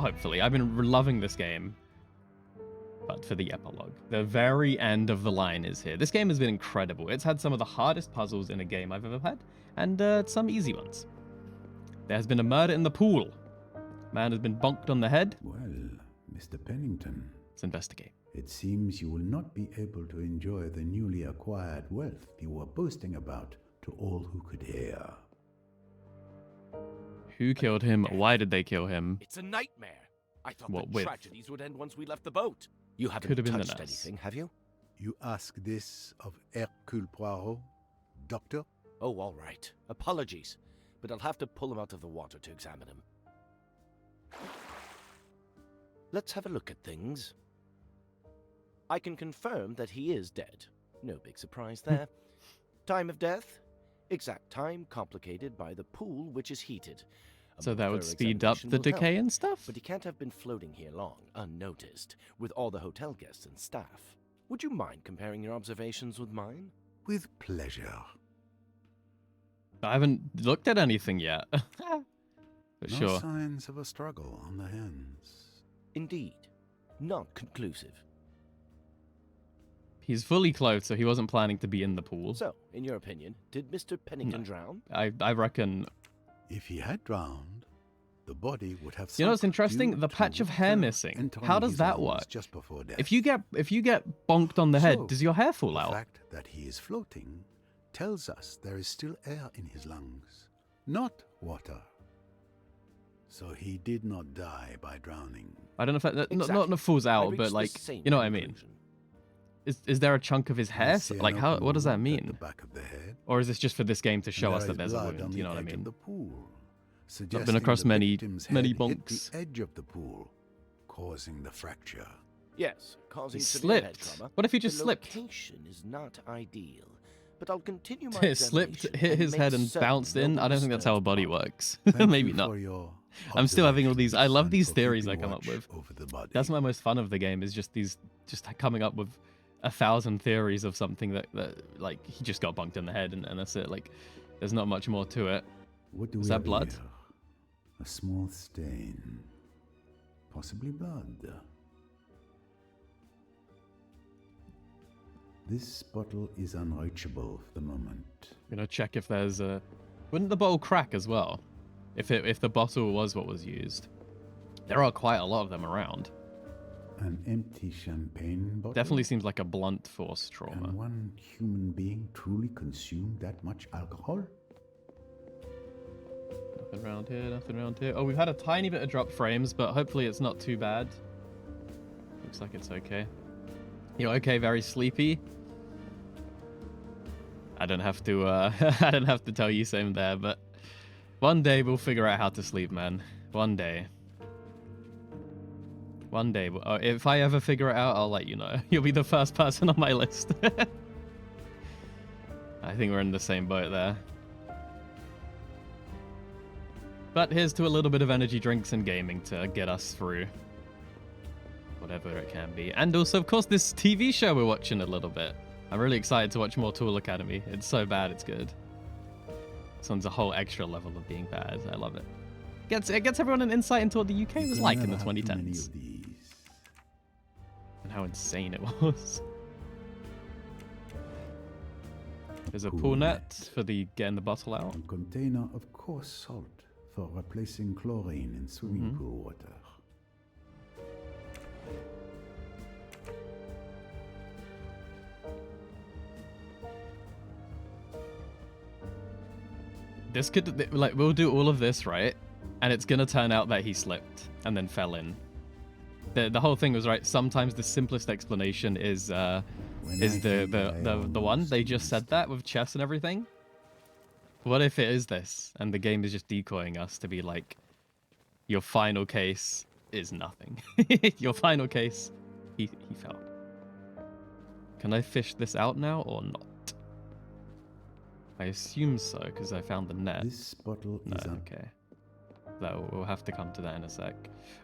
hopefully. I've been loving this game. But for the epilogue. The very end of the line is here. This game has been incredible. It's had some of the hardest puzzles in a game I've ever had, and some easy ones. There has been a murder in the pool. Man has been bonked on the head. Well, Mr. Pennington. Let's investigate. It seems you will not be able to enjoy the newly acquired wealth you were boasting about to all who could hear. Who killed him? Why did they kill him? It's a nightmare. I thought What the with? tragedies would end once we left the boat. You haven't Could have been the touched nurse. anything, have you? You ask this of Hercule Poirot, Doctor? Oh, all right. Apologies. But I'll have to pull him out of the water to examine him. Let's have a look at things. I can confirm that he is dead. No big surprise there. Time of death? Exact time complicated by the pool, which is heated. So that would thorough speed up examination the will help. decay and stuff? But he can't have been floating here long, unnoticed, with all the hotel guests and staff. Would you mind comparing your observations with mine? With pleasure. I haven't looked at anything yet. But No sure. signs of a struggle on the hands. Indeed. Not conclusive. He's fully clothed, so he wasn't planning to be in the pool. So, in your opinion, did Mr. Pennington No. drown? I reckon... If he had drowned, the body would have You know what's sunk interesting? due The to patch of hair water missing. entering How does his that lungs work? Just before death. If you get bonked on the head, So, does your hair fall the out? fact that he is floating tells us there is still air in his lungs, not water. So he did not die by drowning. I don't know if that, Exactly. not falls I out, reached but the like, same you know what I mean? conclusion. Is there a chunk of his hair? see Like, an how? open What does that wound at mean? the back of the head, Or is this just for this game to show and us there that is there's a blood on wound? the You know what I edge of mean? the pool, I've been suggesting across the many victim's many head hit bonks. the edge of the pool, causing the fracture. Yes, causing He severe head slipped. trauma. What if he just the slipped? Location is not ideal, but I'll continue my It slipped, examination hit and his make head, and certain bounced in. no I don't think that's how a disturbed body body. works. Thank Maybe you not. for your I'm still having all these. I love observations these and for theories I keeping come up watch with. over the body. That's my most fun of the game. Is just coming up with 1,000 theories of something that like he just got bunked in the head, and that's it. Like, there's not much more to it. What do Is we that have blood? here? A small stain. Possibly blood. This bottle is unreachable for the moment. I'm gonna check if there's a. Wouldn't the bottle crack as well? If the bottle was what was used. There are quite a lot of them around. An empty champagne bottle? Definitely seems like a blunt force trauma. Can one human being truly consume that much alcohol? Nothing around here, nothing around here. Oh, we've had a tiny bit of drop frames, but hopefully it's not too bad. Looks like it's okay. You're okay, very sleepy? I don't have to I don't have to tell you same there, but one day we'll figure out how to sleep, man. One day. One day. If I ever figure it out, I'll let you know. You'll be the first person on my list. I think we're in the same boat there. But here's to a little bit of energy drinks and gaming to get us through whatever it can be. And also, of course, this TV show we're watching a little bit. I'm really excited to watch more Tool Academy. It's so bad, it's good. This one's a whole extra level of being bad. I love it. It gets everyone an insight into what the UK was like in the 2010s. And how insane it was. There's a pool net for the getting the bottle out. A container of coarse salt for replacing chlorine in swimming pool water. This could, like, we'll do all of this, right? And it's gonna turn out that he slipped and then fell in. The whole thing was, right, sometimes the simplest explanation is the one. They just said that with chess and everything. What if it is this, and the game is just decoying us to be like, your final case is nothing. Your final case, he fell. Can I fish this out now or not? I assume so, because I found the net. This bottle No, is okay. We'll have to come to that in a sec.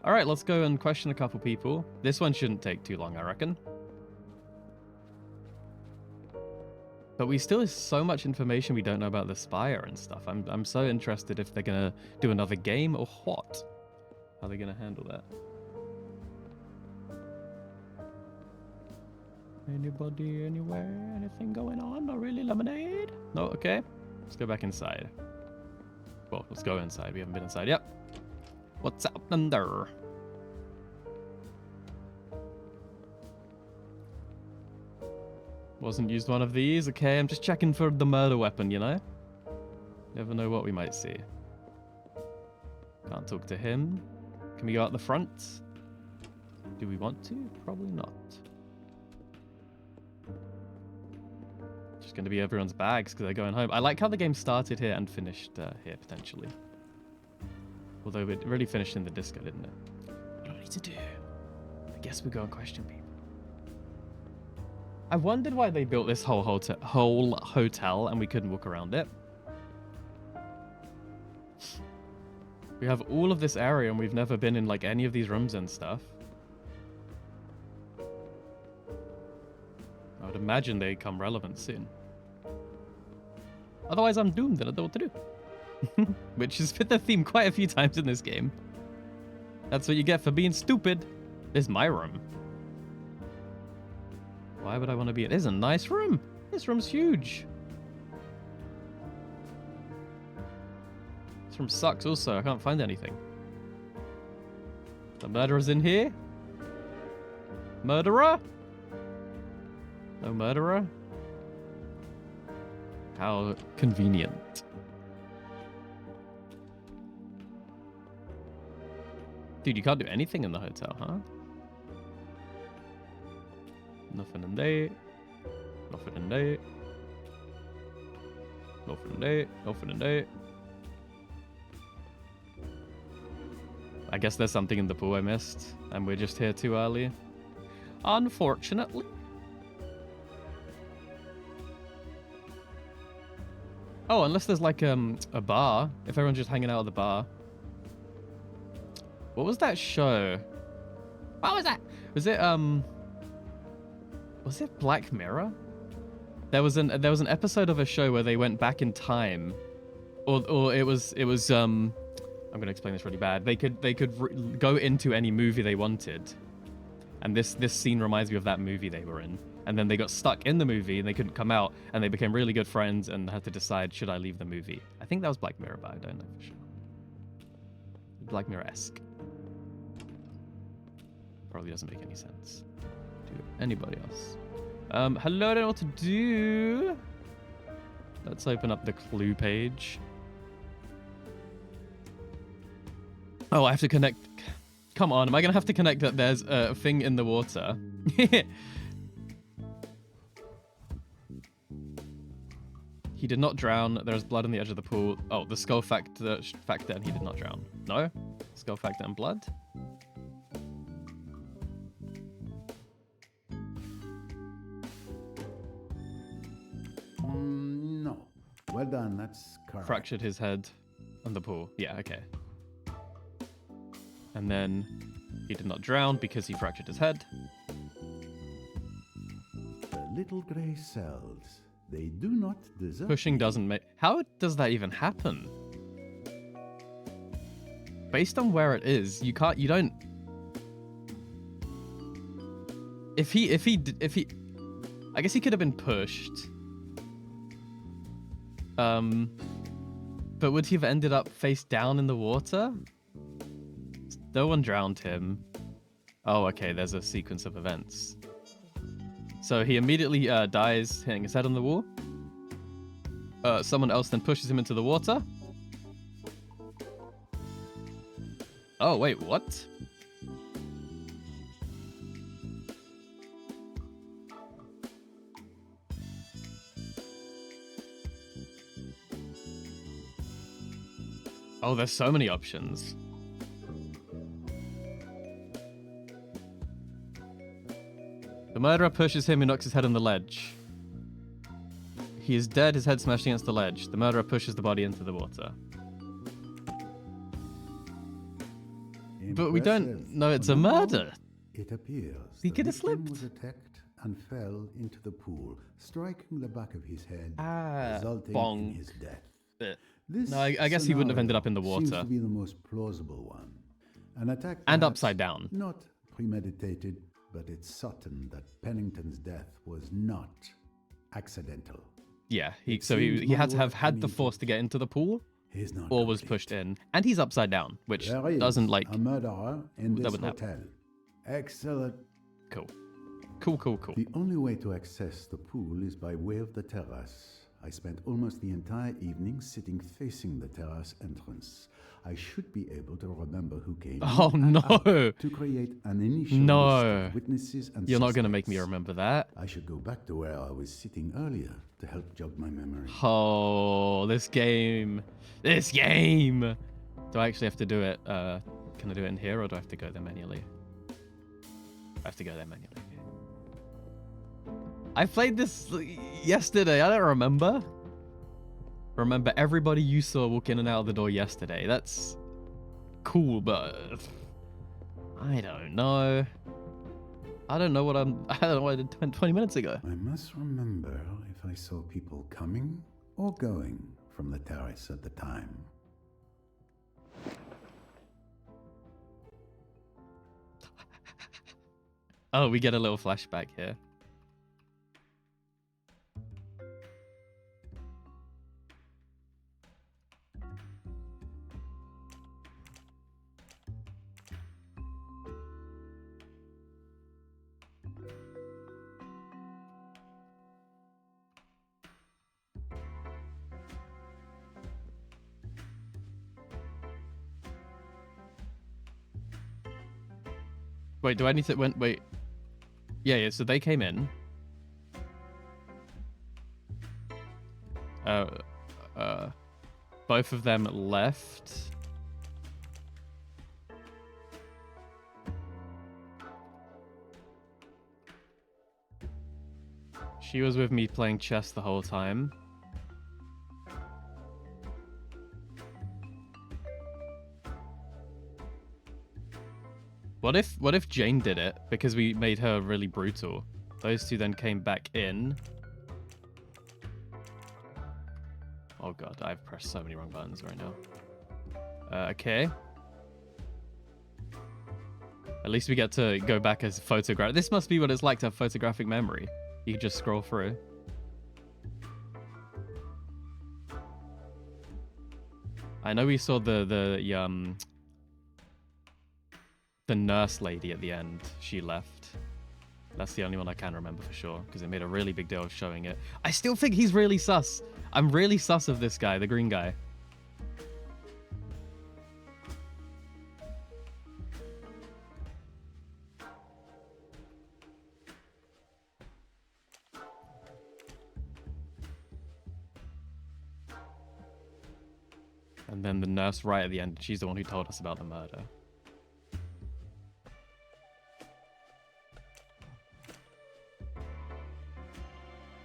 All right, let's go and question a couple people. This one shouldn't take too long, I reckon. But we still have so much information we don't know about the Spire and stuff. I'm so interested if they're gonna do another game or what. How are they gonna handle that? Anybody, anywhere, anything going on? Not really, lemonade? No, okay. Let's go back inside. Well, let's go inside. We haven't been inside yet. What's up under? Wasn't used one of these. Okay, I'm just checking for the murder weapon, you know? Never know what we might see. Can't talk to him. Can we go out the front? Do we want to? Probably not. Just going to be everyone's bags because they're going home. I like how the game started here and finished here, potentially. Although it really finished in the disco, didn't it? What do I need to do? I guess we go and question people. I wondered why they built this whole hotel and we couldn't walk around it. We have all of this area and we've never been in like any of these rooms and stuff. I would imagine they come relevant soon. Otherwise I'm doomed and I don't know what to do. Which has fit the theme quite a few times in this game. That's what you get for being stupid. This is my room. Why would I want to be in? This is a nice room. This room's huge. This room sucks also. I can't find anything. The murderer's in here? Murderer? No murderer? How convenient. Dude, you can't do anything in the hotel, huh? Nothing in there. Nothing in there. Nothing in there. Nothing in there. I guess there's something in the pool I missed, and we're just here too early. Unfortunately. Oh, unless there's like a bar. If everyone's just hanging out at the bar. What was that show? What was that? Was it Black Mirror? There was an episode of a show where they went back in time, or it was I'm gonna explain this really bad. They could go into any movie they wanted, and this scene reminds me of that movie they were in. And then they got stuck in the movie and they couldn't come out, and they became really good friends and had to decide, should I leave the movie? I think that was Black Mirror, but I don't know for sure. Black Mirror-esque. Probably doesn't make any sense to anybody else. Hello, I don't know what to do. Let's open up the clue page. Oh, I have to connect. Come on, am I going to have to connect that there's a thing in the water? He did not drown. There is blood on the edge of the pool. Oh, the skull factor and he did not drown. No? Skull factor and blood? No. Well done, that's correct. Fractured his head on the pool. Yeah, okay. And then he did not drown because he fractured his head. The little grey cells. They do not deserve. Pushing doesn't make... How does that even happen? Based on where it is, you don't... If he... I guess he could have been pushed. But would he have ended up face down in the water? No one drowned him. Oh, okay, there's a sequence of events. So he immediately dies hitting his head on the wall. Someone else then pushes him into the water. Oh, wait, what? Oh, there's so many options. The murderer pushes him and knocks his head on the ledge. He is dead, his head smashed against the ledge. The murderer pushes the body into the water. But we don't know it's a murder. It appears He could have the victim slipped. was attacked and fell into the pool, striking the back of his head, Ah, resulting bong. in his death. Bit. This No, I guess he wouldn't have ended up in the scenario seems water. to be the most plausible one, An attack And perhaps upside down. not premeditated, but it's certain that Pennington's death was not accidental. Yeah, It so seems he my had to have work had the needed. force to get into the pool, He's not or was complete. pushed in, and he's upside down, which There is doesn't like. a murderer in that this wouldn't happen. hotel. Excellent. Cool. The only way to access the pool is by way of the terrace. I spent almost the entire evening sitting facing the terrace entrance. I should be able to remember who came Oh, in and no. out to create an initial No. list of witnesses and You're not gonna make me suspects. remember that. I should go back to where I was sitting earlier to help jog my memory. Oh, this game. Do I actually have to do it? Can I do it in here, or do I have to go there manually? I have to go there manually. I played this yesterday. I don't remember. Remember everybody you saw walk in and out of the door yesterday. That's cool, but I don't know. I don't know what I did 20 minutes ago. I must remember if I saw people coming or going from the terrace at the time. Oh, we get a little flashback here. Wait, do I need to... Wait. Yeah, so they came in. Both of them left. She was with me playing chess the whole time. What if Jane did it because we made her really brutal? Those two then came back in. Oh god, I've pressed so many wrong buttons right now. Okay. At least we get to go back as photograph. This must be what it's like to have photographic memory. You can just scroll through. I know we saw the nurse lady at the end. She left. That's the only one I can remember for sure, because it made a really big deal of showing it. I still think he's really sus. I'm really sus of this guy, the green guy. And then the nurse right at the end, she's the one who told us about the murder.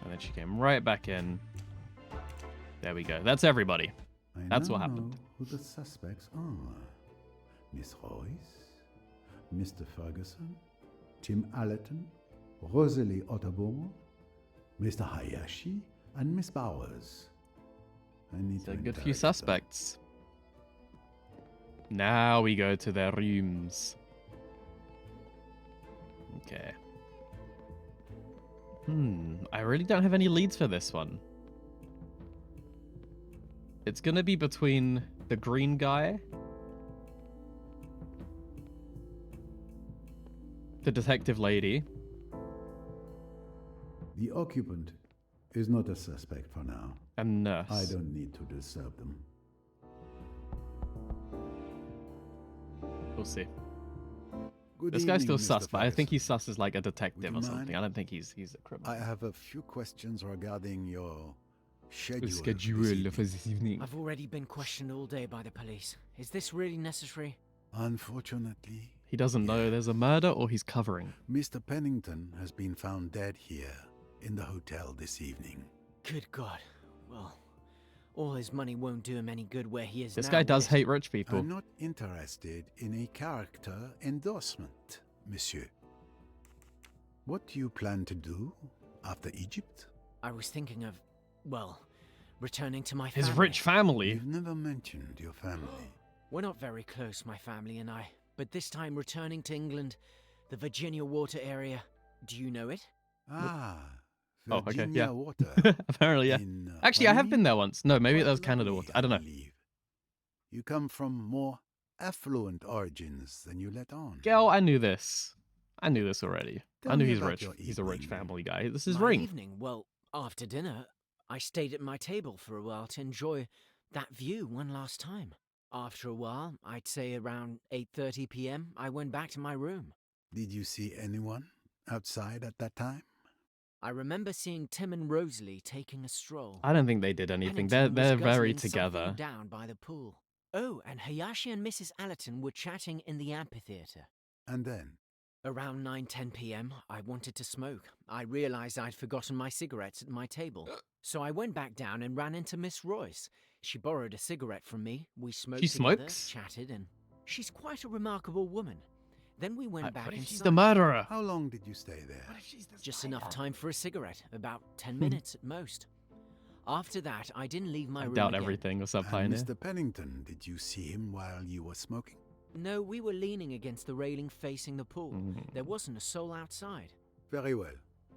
And then she came right back in. There we go. That's everybody. That's what happened. Know who the suspects are. Miss Royce, Mr. Ferguson, Jim Allerton, Rosalie Otterbourne, Mr. Hayashi, and Miss Bowers. I need It's to a good interrogate few them. suspects. Now we go to their rooms. Okay. I really don't have any leads for this one. It's gonna be between the green guy, the detective lady. The occupant is not a suspect for now. And nurse. I don't need to disturb them. We'll see. Good This guy's still evening, sus, Mr. but I think Ferguson. he's sus as like a detective Would or you something. mind? I don't think he's a criminal. I have a few questions regarding your schedule. Schedule for this evening. I've already been questioned all day by the police. Is this really necessary? Unfortunately, He doesn't know there's a murder, or he's covering. Mr. Pennington has been found dead here in the hotel this evening. Good God. Well, all his money won't do him any good where he is This now, guy will does it? hate rich people. I'm not interested in a character endorsement, monsieur. What do you plan to do after Egypt? I was thinking of, well, returning to my family. His rich family. You've never mentioned your family. We're not very close, my family and I. but this time returning to England, the Virginia water area. Do you know it? Ah, Oh, okay, Virginia yeah. water. Apparently, yeah. In, Actually, I have Miami? been there once. No, maybe that Quite was Canada lovely, water. I don't know. believe. You come from more affluent origins than you let on. Girl, I knew this. I knew this already. I Tell knew me he's about rich. your He's a rich evening. family guy. This is My Ring. evening, well, after dinner, I stayed at my table for a while to enjoy that view one last time. After a while, I'd say around 8:30 p.m., I went back to my room. Did you see anyone outside at that time? I remember seeing Tim and Rosalie taking a stroll. I don't think they did anything. They're Pennington was very guzzling something together. down by the pool. Oh, and Hayashi and Mrs. Allerton were chatting in the amphitheater. And then? Around 9:10 p.m., I wanted to smoke. I realized I'd forgotten my cigarettes at my table. So I went back down and ran into Miss Royce. She borrowed a cigarette from me. We smoked She together, smokes? chatted, and she's quite a remarkable woman. Then we went back What if inside. she's the murderer? How long did you stay there? Just enough time for a cigarette, about 10 minutes at most. After that, I didn't leave my I room doubt again. everything. What's up, And Pioneer? Mr. Pennington, did you see him while you were smoking? No, we were leaning against the railing facing the pool. Mm. There wasn't a soul outside. Very well.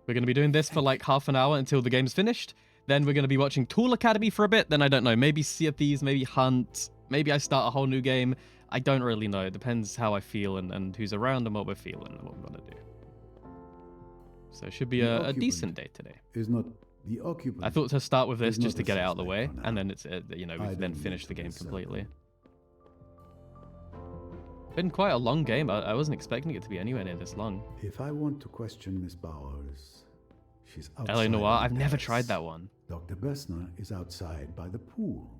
We're going to be doing this for like half an hour until the game's finished. Then we're going to be watching Tool Academy for a bit. Then I don't know. Maybe Sea of Thieves, maybe Hunt. Maybe I start a whole new game. I don't really know. It depends how I feel and who's around and what we're feeling and what we're going to do. So it should be The a occupant decent day today. Is not the occupant. I thought to start with this He's just not to get a it out of the suspect way. for now. And then it's, you know, I we've then don't finished the need to game listen. completely. Been quite a long game. I wasn't expecting it to be anywhere near this long. If I want to question Miss Bowers, she's outside. LA Noir, on the I've never terrace. tried that one. Dr. Bessner is outside by the pool.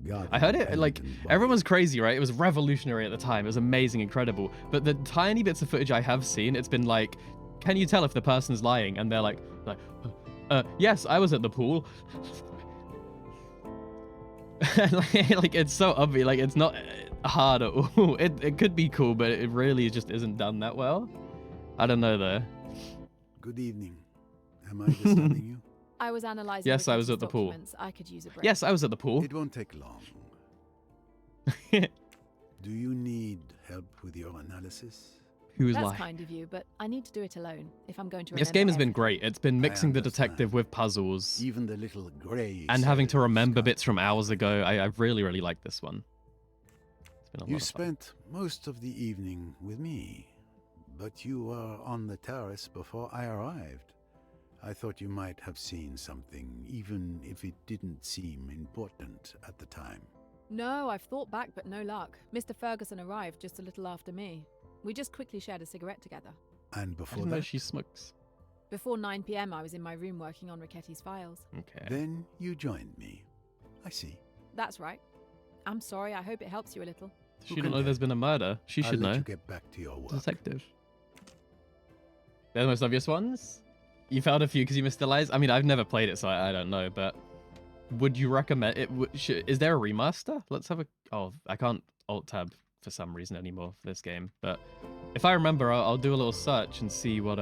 guarding I heard it, like, Pennington body. everyone's crazy, right? It was revolutionary at the time. It was amazing, incredible. But the tiny bits of footage I have seen, it's been like, can you tell if the person's lying? And they're like, yes, I was at the pool. Like, it's so obvious. Like, it's not hard at all. It could be cool, but it really just isn't done that well. I don't know, though. Good evening. Am I disturbing you? I was analysing. Yes, I was at the pool. documents. I could use a break. Yes, I was at the pool. It won't take long. Do you need help with your analysis? Who's That's lying? kind of you, but I need to do it alone if I'm going to. This remember game has been everything. great. It's been mixing the understand. detective with puzzles Even the little grey and having to cells remember count. bits from hours ago. I really, really like this one. It's been a You lot of fun. spent most of the evening with me, but you were on the terrace before I arrived. I thought you might have seen something, even if it didn't seem important at the time. No, I've thought back, but no luck. Mr. Ferguson arrived just a little after me. We just quickly shared a cigarette together. And I before didn't know that, she smokes. Before 9 p.m., I was in my room working on Ricchetti's files. Okay. then you joined me. I see. That's right. I'm sorry. I hope it helps you a little. She can didn't know tell? there's been a murder. She I'll should let know. you get back to your work. Detective. They're the most obvious ones. You failed a few because you missed the lies. I mean, I've never played it, so I don't know. But would you recommend it? Is there a remaster? Let's have a. Oh, I can't alt tab for some reason anymore for this game. But if I remember, I'll do a little search and see what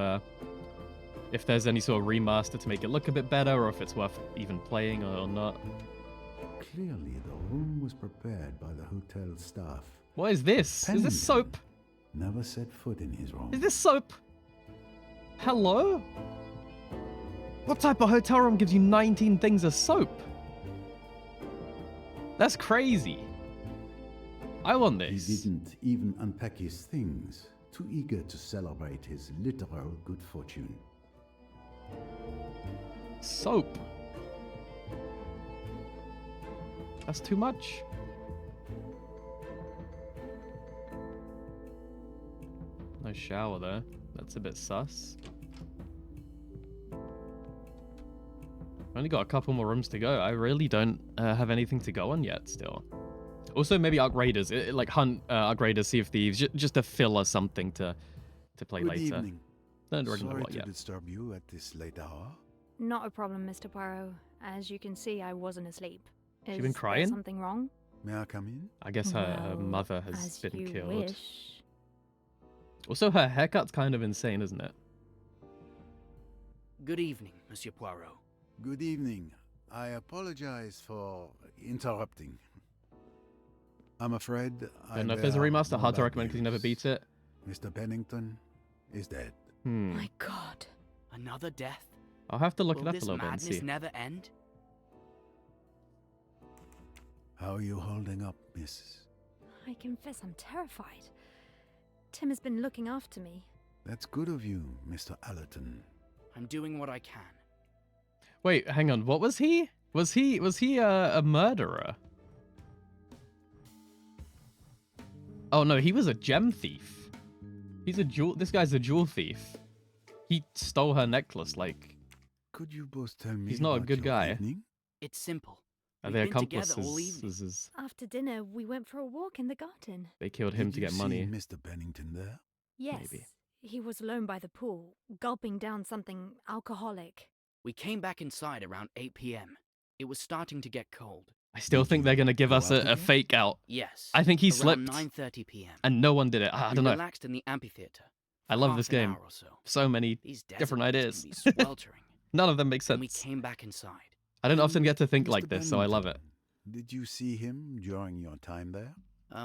if there's any sort of remaster to make it look a bit better, or if it's worth even playing or not. Clearly, the room was prepared by the hotel staff. What is this? Is Pennington this soap? Never set foot in his room. Is this soap? Hello? What type of hotel room gives you 19 things of soap? That's crazy. I want He this. didn't even unpack his things, too eager to celebrate his literal good fortune. Soap. That's too much. No shower though. That's a bit sus. Only got a couple more rooms to go. I really don't have anything to go on yet still. Also, maybe Arc Raiders, like Hunt, Arc Raiders, Sea of Thieves, just a filler something to play Good later. evening. Don't really know Sorry what to yet. disturb you at this late hour. Not a problem, Mr. Poirot. As you can see, I wasn't asleep. She Is been crying? there something wrong? May I come in? I guess her Well, mother has as been you killed. wish. Also, her haircut's kind of insane, isn't it? Good evening, Monsieur Poirot. Good evening. I apologize for interrupting. I'm afraid I don't know if there's a bear remaster. no Hard to bad recommend because you never news. beat it. Mr. Pennington is dead. My God. Another death? I'll have to look Will it up a this little bit and madness see. never end? How are you holding up, miss? I confess I'm terrified. Tim has been looking after me. That's good of you, Mr. Allerton. I'm doing what I can. Wait, hang on. What was he? Was he a murderer? Oh no, he was a gem thief. He's a jewel. This guy's a jewel thief. He stole her necklace. Like, Could you both tell me He's not a about good your guy. evening? It's simple. are We've they been together all accomplices? evening. After dinner, we went for a walk in the garden. They killed him Did to you get see money. Mr. Pennington there? Yes. Maybe. He was alone by the pool, gulping down something alcoholic. We came back inside around 8 p.m. It was starting to get cold. I still Did think they're you gonna give go us out a again? fake out. Yes. I think he around slipped 9:30 p.m. and no one did it. I we don't know. relaxed in the amphitheater. I for love half this an game. hour or so. So many These desert different nights ideas. can be sweltering. None of them make And we sense. came back inside. I don't often get to think Mr. like this, so I love it. Pennington, Did you see him during your time there?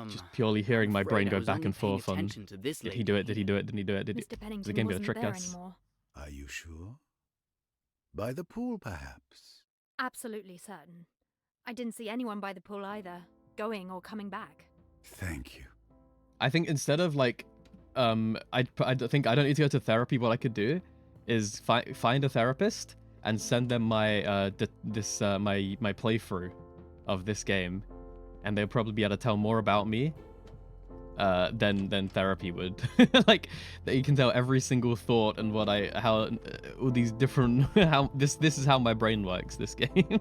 Just purely hearing my I'm brain afraid I go was back only and paying forth on attention to this did he lady do it, did he here. do it, didn't he do it, did he... Mr. Pennington the game gonna wasn't trick there us? anymore. Are you sure? By the pool, perhaps? Absolutely certain. I didn't see anyone by the pool either, going or coming back. Thank you. I think instead of like, I think I don't need to go to therapy. What I could do is find a therapist and send them my my playthrough of this game, and they'll probably be able to tell more about me than therapy would. Like that you can tell every single thought and what how all these different how this is how my brain works. This game.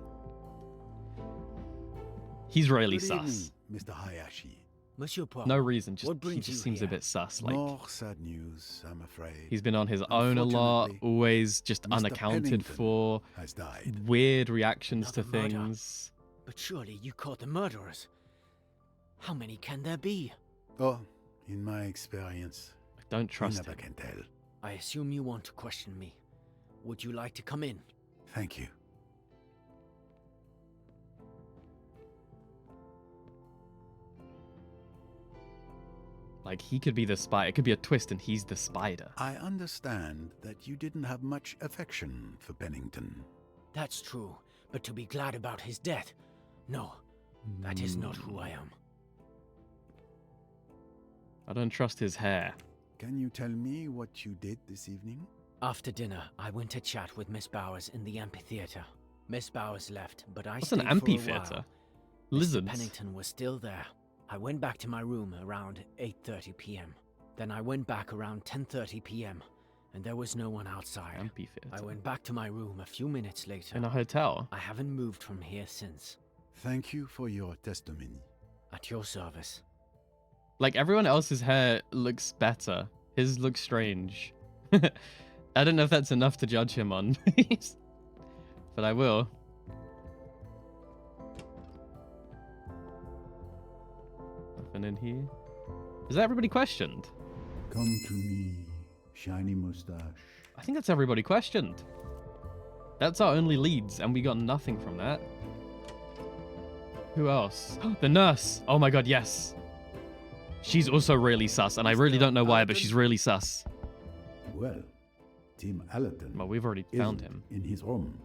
He's really Good sus. evening, Mr. Hayashi. Monsieur Poirot, No reason, just what he brings just you seems a here? bit sus. Like More sad news, I'm afraid. he's been on his own a lot, Unfortunately, always just Mr. unaccounted Pennington for, has died. weird reactions to Another murder. things. But surely you caught the murderers. How many can there be? Oh, in my experience, I don't you trust never him. can tell. I assume you want to question me. Would you like to come in? Thank you. Like he could be the spy. It could be a twist, and he's the spider. I understand that you didn't have much affection for Pennington. That's true, but to be glad about his death? No, that is not who I am. I don't trust his hair. Can you tell me what you did this evening? After dinner, I went to chat with Miss Bowers in the amphitheater. Miss Bowers left, but I What's stayed an for a amphitheater? while. Lizards. Mr. Pennington was still there. I went back to my room around 8:30 p.m. Then I went back around 10:30 p.m. and there was no one outside. Amphitheater. I went back to my room a few minutes later. In a hotel. I haven't moved from here since. Thank you for your testimony. At your service. Like everyone else's hair looks better. His looks strange. I don't know if that's enough to judge him on, but I will. Nothing in here. Is that everybody questioned? Come to me, shiny mustache. I think that's everybody questioned. That's our only leads, and we got nothing from that. Who else? The nurse! Oh my god, yes! She's also really sus, and I really don't know why, but she's really sus. Well, Tim Allerton Well, we've already isn't found him. in his room.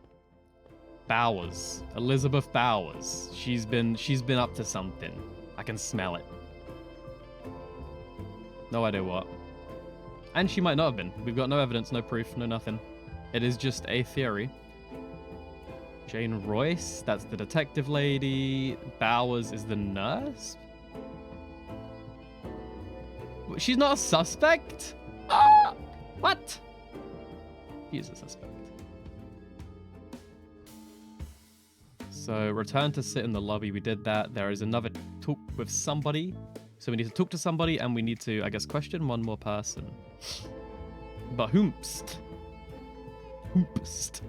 Bowers. Elizabeth Bowers. She's been up to something. I can smell it. No idea what. And she might not have been. We've got no evidence, no proof, no nothing. It is just a theory. Jane Royce, that's the detective lady. Bowers is the nurse? She's not a suspect? Ah! What? He is a suspect. So return to sit in the lobby. We did that. There is another talk with somebody. So we need to talk to somebody, and we need to, I guess, question one more person. But whomst? Whomst?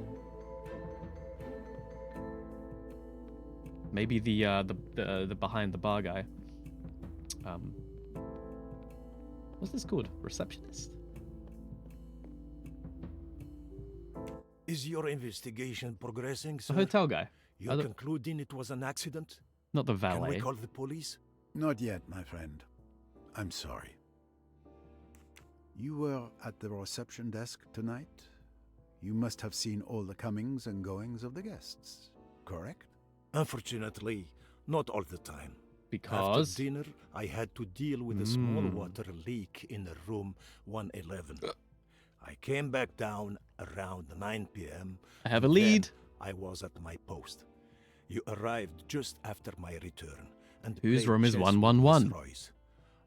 Maybe the behind the bar guy. What's this called? Receptionist? Is your investigation progressing, The sir? hotel guy. You're concluding it was an accident? Not the Can we valet. call the police? Not yet, my friend. I'm sorry. You were at the reception desk tonight? You must have seen all the comings and goings of the guests, correct? Unfortunately, not all the time. Because After dinner, I had to deal with a small water leak in room 111. I came back down around 9 p.m. I have a and lead. then I was at my post. You arrived just after my return. And Whose played room is chess with 111? Miss Royce.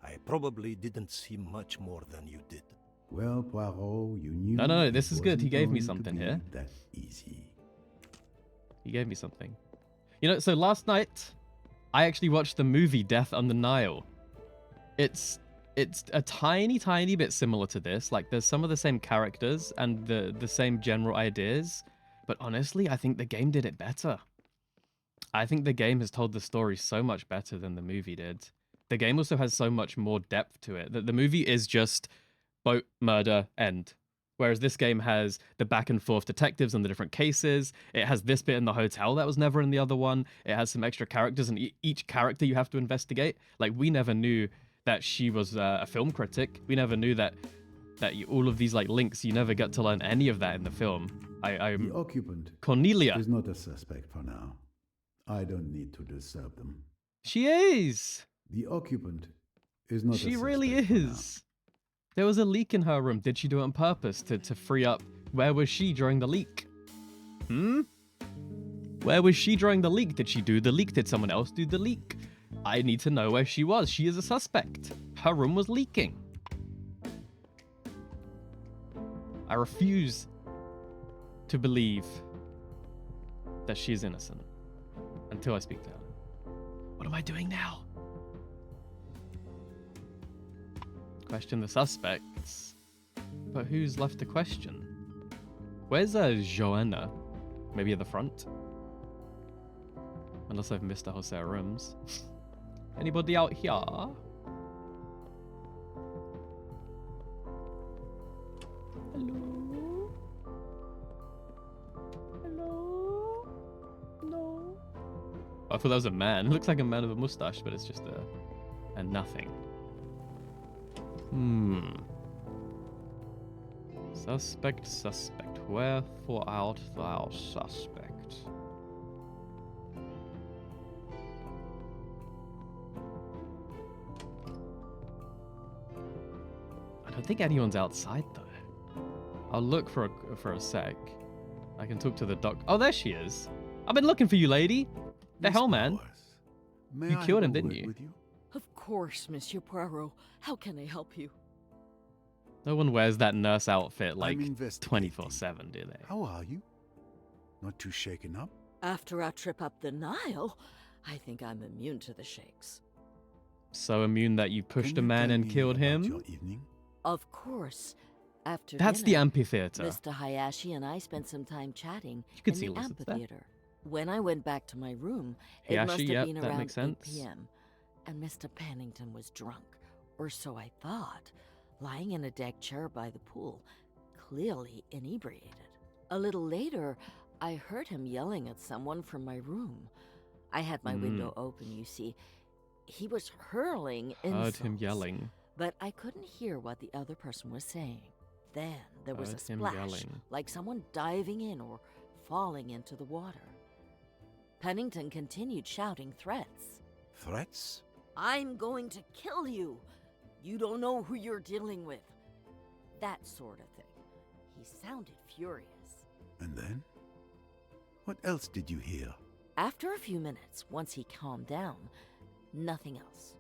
I probably didn't see much more than you did. Well, Poirot, you knew. No, it this is good. He wasn't gave me going to something be here. That easy. He gave me something. You know, so last night, I actually watched the movie Death on the Nile. It's a tiny bit similar to this. Like, there's some of the same characters and the same general ideas. But honestly, I think the game did it better. I think the game has told the story so much better than the movie did. The game also has so much more depth to it. The movie is just boat, murder, end. Whereas this game has the back and forth detectives and the different cases. It has this bit in the hotel that was never in the other one. It has some extra characters, and each character you have to investigate. Like, we never knew that she was a film critic. We never knew that all of these like links, you never get to learn any of that in the film. The occupant Cornelia. is not a suspect for now. I don't need to disturb them. She is. The occupant is not a She suspect really for now. is. There was a leak in her room. Did she do it on purpose to free up? Where was she during the leak? Where was she during the leak? Did she do the leak? Did someone else do the leak? I need to know where she was. She is a suspect. Her room was leaking. I refuse to believe that she is innocent until I speak to her. What am I doing now? Question the suspects. But who's left to question? Where's Joanna? Maybe at the front? Unless I've missed a whole set of rooms. Anybody out here? Hello? Hello? No. I thought that was a man. It looks like a man with a mustache, but it's just a nothing. Suspect. Wherefore art thou suspect? I don't think anyone's outside though. I'll look for a sec. I can talk to the doc. Oh, there she is. I've been looking for you, lady. The Miss hell, man? Powers, may You I killed have him, a didn't word you? with you? Of course, Monsieur Poirot. How can I help you? No one wears that nurse outfit like investigating. 24/7, do they? How are you? Not too shaken up? After our trip up the Nile, I think I'm immune to the shakes. So immune that you pushed Can a you man tell and me killed about him? Your evening? Of course. After That's the dinner, amphitheater. Mr. Hayashi and I spent some time chatting You can in see the lizards there. amphitheater. When I went back to my room, it must Hayashi, have yep, been that around makes 8 sense. p.m. And Mr. Pennington was drunk, or so I thought, lying in a deck chair by the pool, clearly inebriated. A little later, I heard him yelling at someone from my room. I had my window open, you see. He was hurling insults. Heard him yelling. But I couldn't hear what the other person was saying. Then there was a Heard him splash, yelling. like someone diving in or falling into the water. Pennington continued shouting threats. Threats? I'm going to kill you. You don't know who you're dealing with. That sort of thing. He sounded furious. And then? What else did you hear? After a few minutes, once he calmed down, nothing else.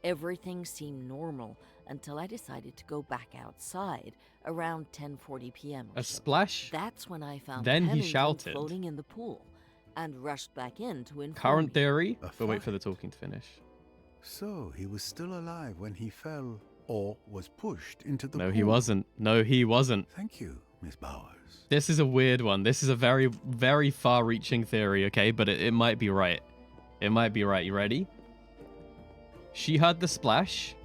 Everything seemed normal until I decided to go back outside around 10:40 p.m. or A so. splash? That's when I found Then he Pennington shouted. floating in the pool and rushed back in to inform Current me. theory? A But wait for the fight. talking to finish. So he was still alive when he fell or was pushed into the No, pool. he wasn't. No, he wasn't. Thank you, Miss Bowers. This is a weird one. This is a very, very far-reaching theory, okay? But it might be right. It might be right. You ready? She heard the splash.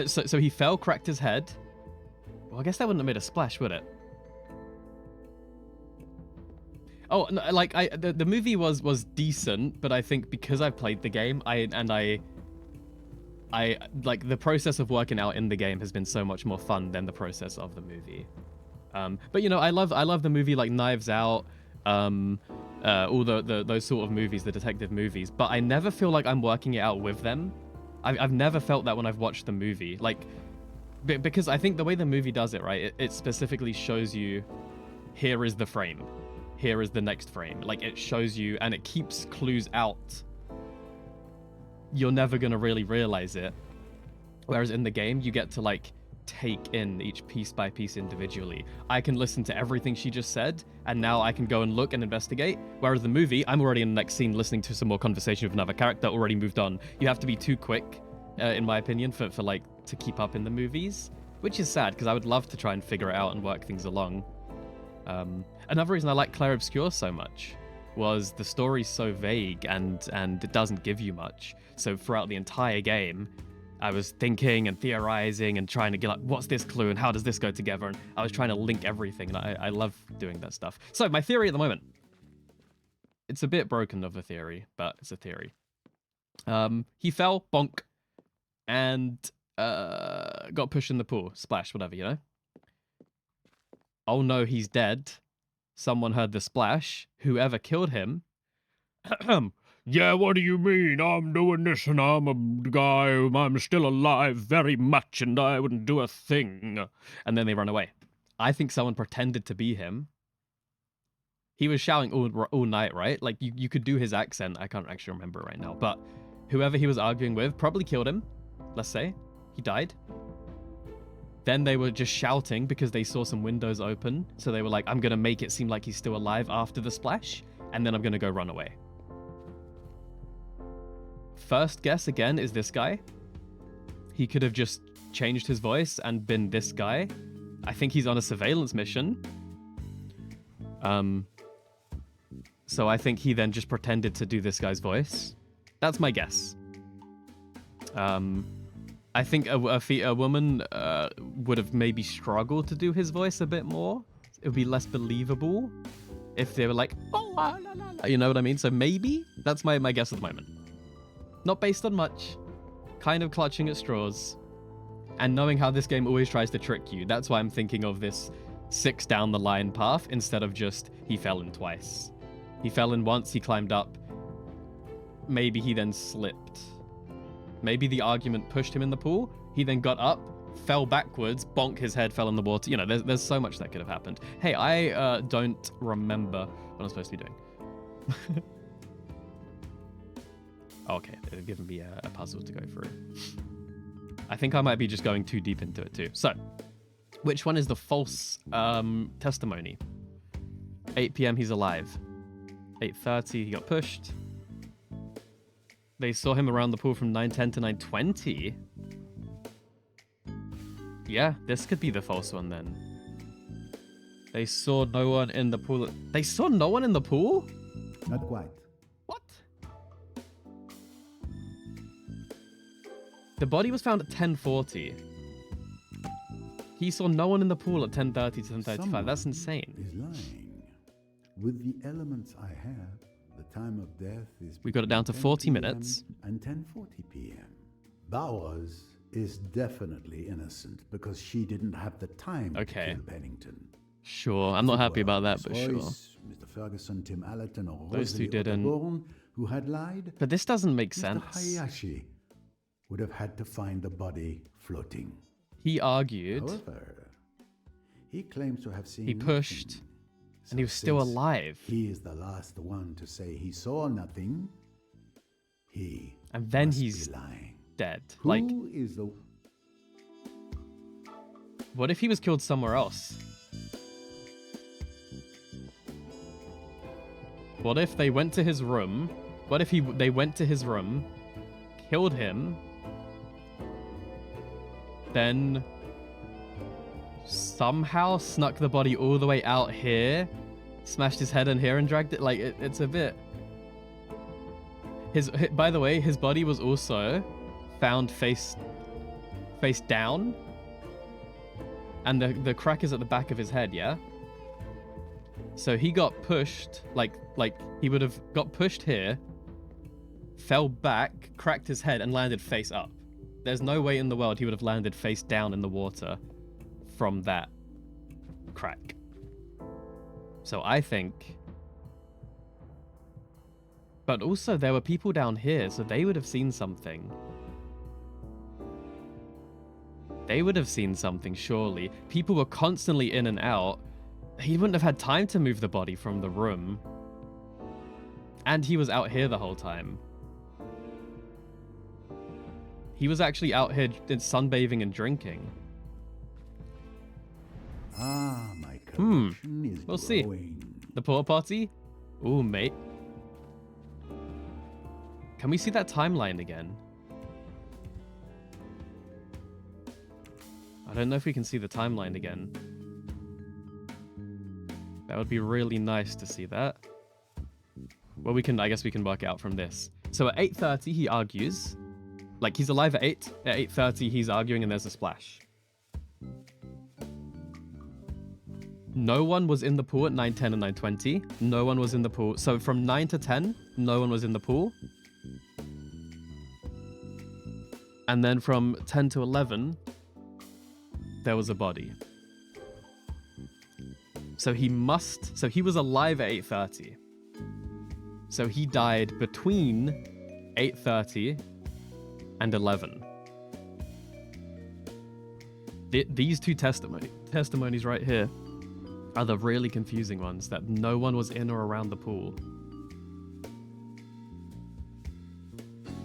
So he fell, cracked his head. Well, I guess that wouldn't have made a splash, would it? Oh, no, like the movie was decent, but I think because I've played the game, I I like the process of working out in the game has been so much more fun than the process of the movie. But you know, I love the movie like Knives Out, all those sort of movies, the detective movies. But I never feel like I'm working it out with them. I've never felt that when I've watched the movie, like because I think the way the movie does it, right? It specifically shows you, here is the frame, here is the next frame. Like it shows you, and it keeps clues out. You're never gonna really realize it. Whereas in the game, you get to like take in each piece by piece individually. I can listen to everything she just said, and now I can go and look and investigate. Whereas the movie, I'm already in the next scene listening to some more conversation with another character, already moved on. You have to be too quick, in my opinion, for like to keep up in the movies, which is sad because I would love to try and figure it out and work things along. Another reason I like Clair Obscur so much was the story's so vague and it doesn't give you much. So throughout the entire game, I was thinking and theorizing and trying to get like, what's this clue and how does this go together? And I was trying to link everything, and I love doing that stuff. So my theory at the moment, it's a bit broken of a theory, but it's a theory. He fell, bonk, and got pushed in the pool, splash, whatever, you know? Oh no, he's dead. Someone heard the splash. Whoever killed him. Yeah, what do you mean? I'm doing this and I'm a guy, I'm still alive very much and I wouldn't do a thing. And then they run away. I think someone pretended to be him. He was shouting all night, right? Like, you could do his accent. I can't actually remember right now. But whoever he was arguing with probably killed him. Let's say. He died. Then they were just shouting because they saw some windows open. So they were like, I'm going to make it seem like he's still alive after the splash. And then I'm going to go run away. First guess, again, is this guy. He could have just changed his voice and been this guy. I think he's on a surveillance mission. So I think he then just pretended to do this guy's voice. That's my guess. I think a woman would have maybe struggled to do his voice a bit more. It would be less believable if they were like, oh, la, la, la. You know what I mean? So maybe that's my guess at the moment. Not based on much. Kind of clutching at straws. And knowing how this game always tries to trick you. That's why I'm thinking of this 6 down the line path instead of just he fell in twice. He fell in once, he climbed up. Maybe he then slipped. Maybe the argument pushed him in the pool. He then got up, fell backwards, bonk, his head fell in the water. You know, there's so much that could have happened. Hey, I don't remember what I'm supposed to be doing. Okay, they've given me a puzzle to go through. I think I might be just going too deep into it too. So, which one is the false testimony? 8 p.m. he's alive. 8:30 he got pushed. They saw him around the pool from 9:10 to 9:20. Yeah, this could be the false one then. They saw no one in the pool. They saw no one in the pool? Not quite. What? The body was found at 10:40. He saw no one in the pool at 10:30 to 10:35. That's insane. Is lying. With the elements I have, the time of death is We got it down to 40 10 minutes. and 10:40 p.m. Bowers is definitely innocent because she didn't have the time to kill Pennington. Sure, I'm not happy about that, but sure. Mr. Ferguson, Tim Allerton, or Those two Rosalie didn't. Otterborn, who had lied. But this doesn't make Mr. sense. Hayashi would have had to find the body floating. He argued. However, he claims to have seen He pushed. nothing. And he was still Since alive. He is the last one to say he saw nothing. He And then must he's be lying. dead. Who Like, is the... what if he was killed somewhere else? What if they went to his room? What if they went to his room, killed him, then somehow snuck the body all the way out here, smashed his head in here and dragged it? Like, it's a bit... By the way, his body was also found face down. And the crack is at the back of his head, yeah? So he got pushed, like he would have got pushed here, fell back, cracked his head, and landed face up. There's no way in the world he would have landed face down in the water from that crack. So I think... But also there were people down here, so they would have seen something. They would have seen something, surely. People were constantly in and out. He wouldn't have had time to move the body from the room. And he was out here the whole time. He was actually out here sunbathing and drinking. Ah, my collection is We'll see. growing. The porta potty? Ooh, mate. Can we see that timeline again? I don't know if we can see the timeline again. That would be really nice to see that. Well, I guess we can work it out from this. So at 8:30, he argues. Like, he's alive at 8. At 8:30, he's arguing and there's a splash. No one was in the pool at 9:10 and 9:20. No one was in the pool. So from 9 to 10, no one was in the pool. And then from 10 to 11, there was a body. So he was alive at 8:30. So he died between 8:30 and 11. These two testimonies right here are the really confusing ones, that no one was in or around the pool.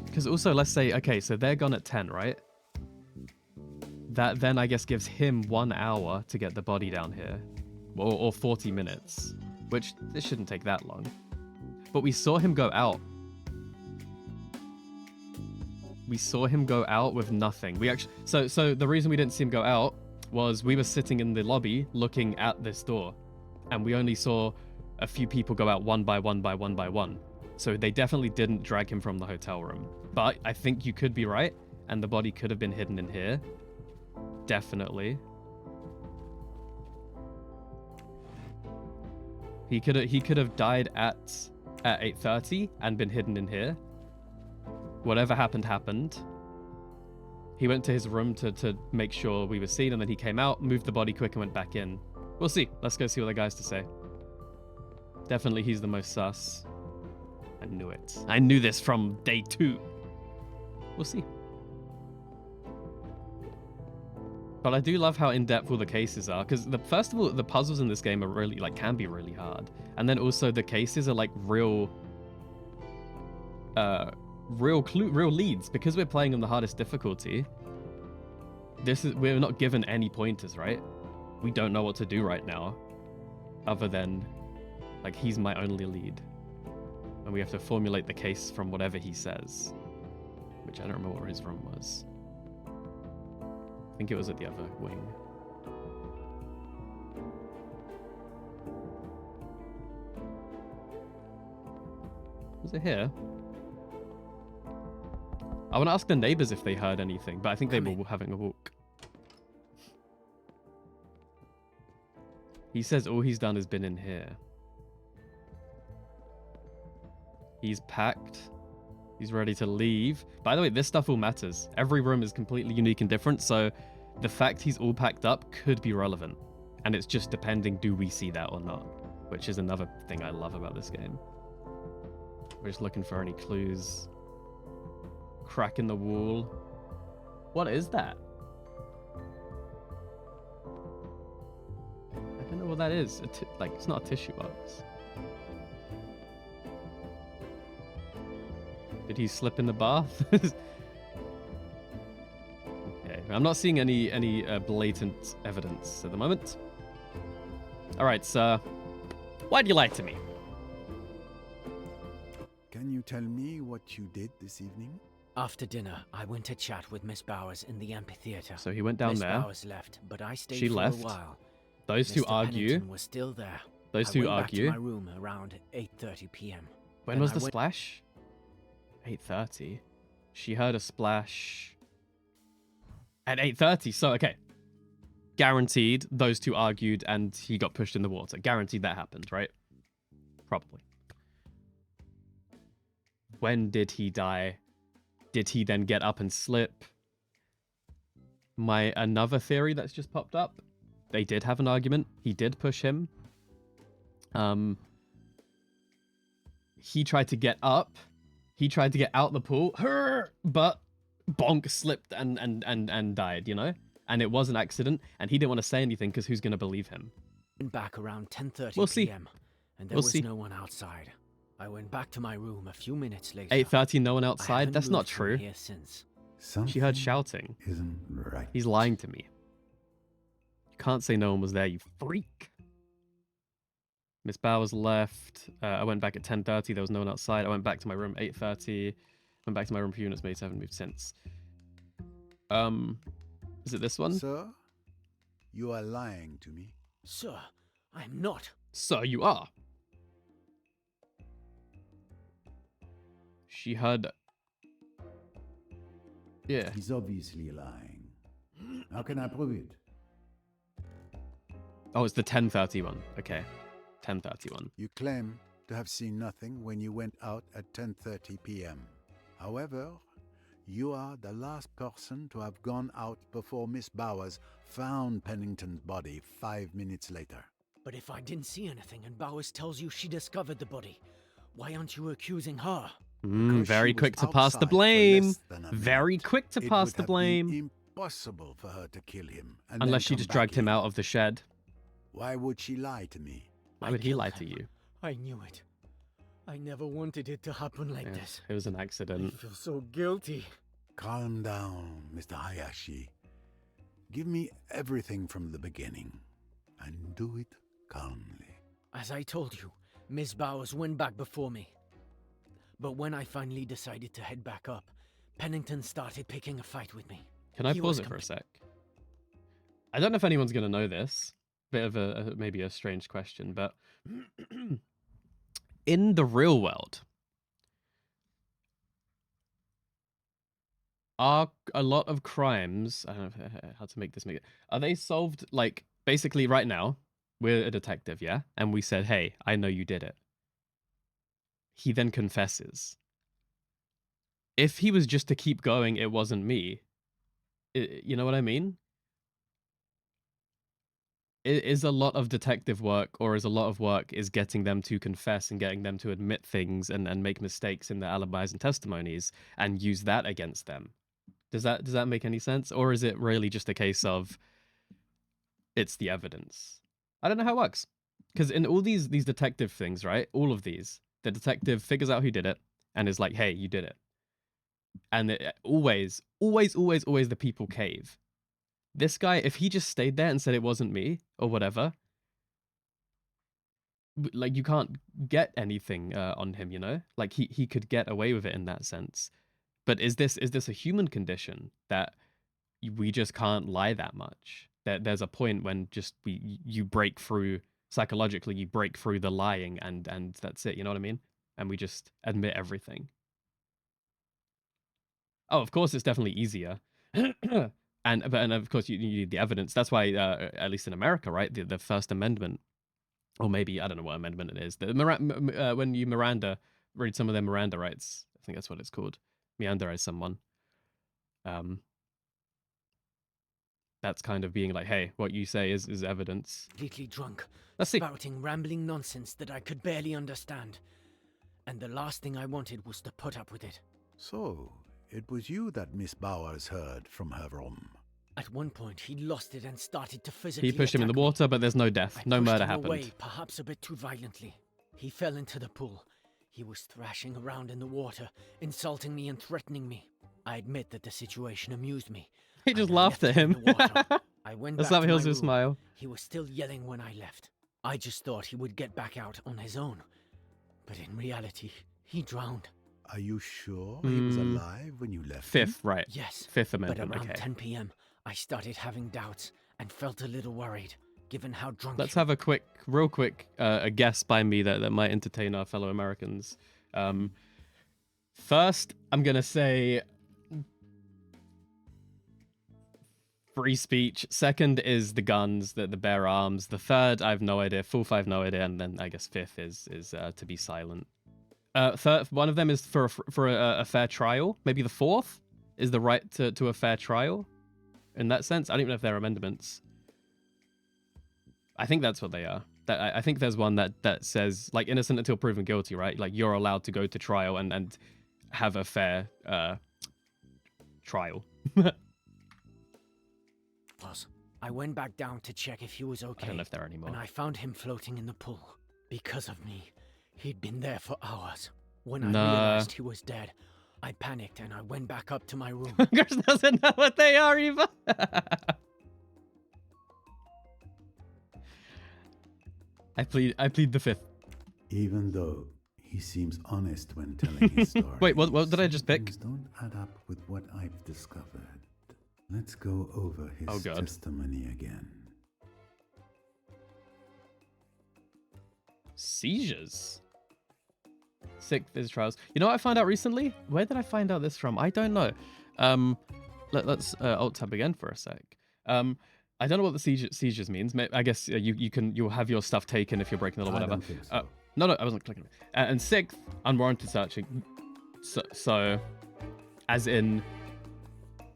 Because also, let's say, okay, so they're gone at 10, right? That then, I guess, gives him 1 hour to get the body down here. Or 40 minutes. Which, this shouldn't take that long. But we saw him go out. We saw him go out with nothing. We actually... So the reason we didn't see him go out was we were sitting in the lobby looking at this door. And we only saw a few people go out one by one by one by one. So they definitely didn't drag him from the hotel room. But I think you could be right. And the body could have been hidden in here. Definitely. He could have died at 8:30 and been hidden in here. Whatever happened. He went to his room to make sure we were seen, and then he came out, moved the body quick, and went back in. We'll see. Let's go see what the guy's to say. Definitely he's the most sus. I knew it. I knew this from day 2. We'll see. But I do love how in-depth all the cases are, because first of all, the puzzles in this game are really, like, can be really hard. And then also the cases are like real leads, because we're playing on the hardest difficulty. We're not given any pointers, right? We don't know what to do right now, other than, like, he's my only lead, and we have to formulate the case from whatever he says, which I don't remember where his room was. I think it was at the other wing. Was it here? I want to ask the neighbors if they heard anything, but I think they were having a walk. He says all he's done has been in here. He's packed. He's ready to leave. By the way, this stuff all matters. Every room is completely unique and different, so the fact he's all packed up could be relevant. And it's just depending, do we see that or not? Which is another thing I love about this game. We're just looking for any clues. Crack in the wall. What is that? I don't know what that is. Like, it's not a tissue box. Did he slip in the bath? Okay, I'm not seeing any blatant evidence at the moment. All right, sir. Why'd you lie to me? Can you tell me what you did this evening? After dinner, I went to chat with Miss Bowers in the amphitheater. So he went down Miss there. Bowers left, but I stayed She for left. a while. Those two Mr. argue. Pennington was still there. Those I two went argue. back to my room around 8:30 p.m. When Then was I the went- splash? 8:30. She heard a splash at 8:30. So, okay. Guaranteed those two argued and he got pushed in the water. Guaranteed that happened, right? Probably. When did he die? Did he then get up and slip? another theory that's just popped up. They did have an argument. He did push him. He tried to get up. He tried to get out the pool, but bonk slipped and died, you know? And it was an accident, and he didn't want to say anything because who's going to believe him? Back around 10:30 We'll see. p.m. and there We'll was see. no one outside. I went back to my room a few minutes later. 8:30, no one I outside? haven't That's not moved from true. here since. She heard Something shouting. isn't right. He's lying to me. You can't say no one was there, you freak. Miss Bowers left. I went back at 10:30. There was no one outside. I went back to my room 8:30. Went back to my room for units mates. I haven't moved since. Is it this one? Sir, you are lying to me. Sir, I'm not. So you are. She heard. Yeah. He's obviously lying. How can I prove it? Oh, it's the 10:30 one. Okay. 10:30 one. You claim to have seen nothing when you went out at 10:30 p.m. However, you are the last person to have gone out before Miss Bowers found Pennington's body 5 minutes later. But if I didn't see anything and Bowers tells you she discovered the body, why aren't you accusing her? Because Very she was quick to pass the outside for blame. less than a Very minute. quick to It pass would the have blame. been impossible for her to kill him. And Unless then she come just back dragged him in. out of the shed. Why would she lie to me? Why I would he killed lie him. to you? I knew it. I never wanted it to happen like Yeah, this. it was an I accident. feel so guilty. Calm down, Mr. Hayashi. Give me everything from the beginning, and do it calmly. As I told you, Miss Bowers went back before me. But when I finally decided to head back up, Pennington started picking a fight with me. Can I He pause was it for a sec? I don't know if anyone's going to know this. Bit of maybe a strange question, but in the real world, are a lot of crimes, I don't know how to make this make it, are they solved, like, basically right now, we're a detective, yeah? And we said, hey, I know you did it. He then confesses. If he was just to keep going, it wasn't me. You know what I mean? Is a lot of detective work, or is a lot of work is getting them to confess and getting them to admit things and make mistakes in their alibis and testimonies and use that against them. Does that make any sense? Or is it really just a case of it's the evidence? I don't know how it works. Because in all these detective things, right? All of these, the detective figures out who did it and is like, hey, you did it. And it, always the people cave. This guy, if he just stayed there and said it wasn't me or whatever, like, you can't get anything on him, you know? Like, he could get away with it in that sense. But is this a human condition that we just can't lie that much? There's a point when just you break through psychologically, you break through the lying, and that's it. You know what I mean? And we just admit everything. Oh, of course, it's definitely easier. And of course you need the evidence. That's why, at least in America, right, the First Amendment, or maybe I don't know what amendment it is. When you read some of their Miranda rights, I think that's what it's called. Meanderize someone. That's kind of being like, hey, what you say is evidence. Completely drunk, Let's see. spouting rambling nonsense that I could barely understand. And the last thing I wanted was to put up with it. So, it was you that Miss Bowers heard from her room. At one point, he lost it and started to physically He pushed him in the attack me. water, but there's no death. I No pushed murder him happened. away, perhaps a bit too violently. He fell into the pool. He was thrashing around in the water, insulting me and threatening me. I admit that the situation amused me. He just and I laughed left at in him. the water. I went That's back not to my Hills' room. smile. He was still yelling when I left. I just thought he would get back out on his own. But in reality, he drowned. Are you sure he was alive when you left him? Fifth, right. Yes. Fifth But Amendment, around okay. 10 p.m., I started having doubts and felt a little worried, given how drunk Let's he have a real quick a guess by me that might entertain our fellow Americans. First, I'm going to say free speech. Second is the guns, the bare arms. The third, I have no idea. Fourth, I have no idea. And then I guess fifth is to be silent. Third, one of them is for a fair trial. Maybe the fourth is the right to a fair trial. in that sense. I don't even know if they're amendments. I think that's what they are. I think there's one that says, like, innocent until proven guilty, right? Like, you're allowed to go to trial and have a fair trial. Plus, I went back down to check if he was okay. I don't know if there are anymore. And I found him floating in the pool. Because of me, he'd been there for hours. When I realized he was dead, I panicked and I went back up to my room. Chris doesn't know what they are either. I plead the fifth. Even though he seems honest when telling his story. Wait, what did I just pick? things don't add up with what I've discovered. Let's go over his testimony again. Seizures. Sixth is trials. You know what I found out recently? Where did I find out this from? I don't know. Let's alt tab again for a sec. I don't know what the seizures means. I guess you'll have your stuff taken if you're breaking the law, whatever. I don't think so. No, I wasn't clicking. And sixth, unwarranted searching. So, as in,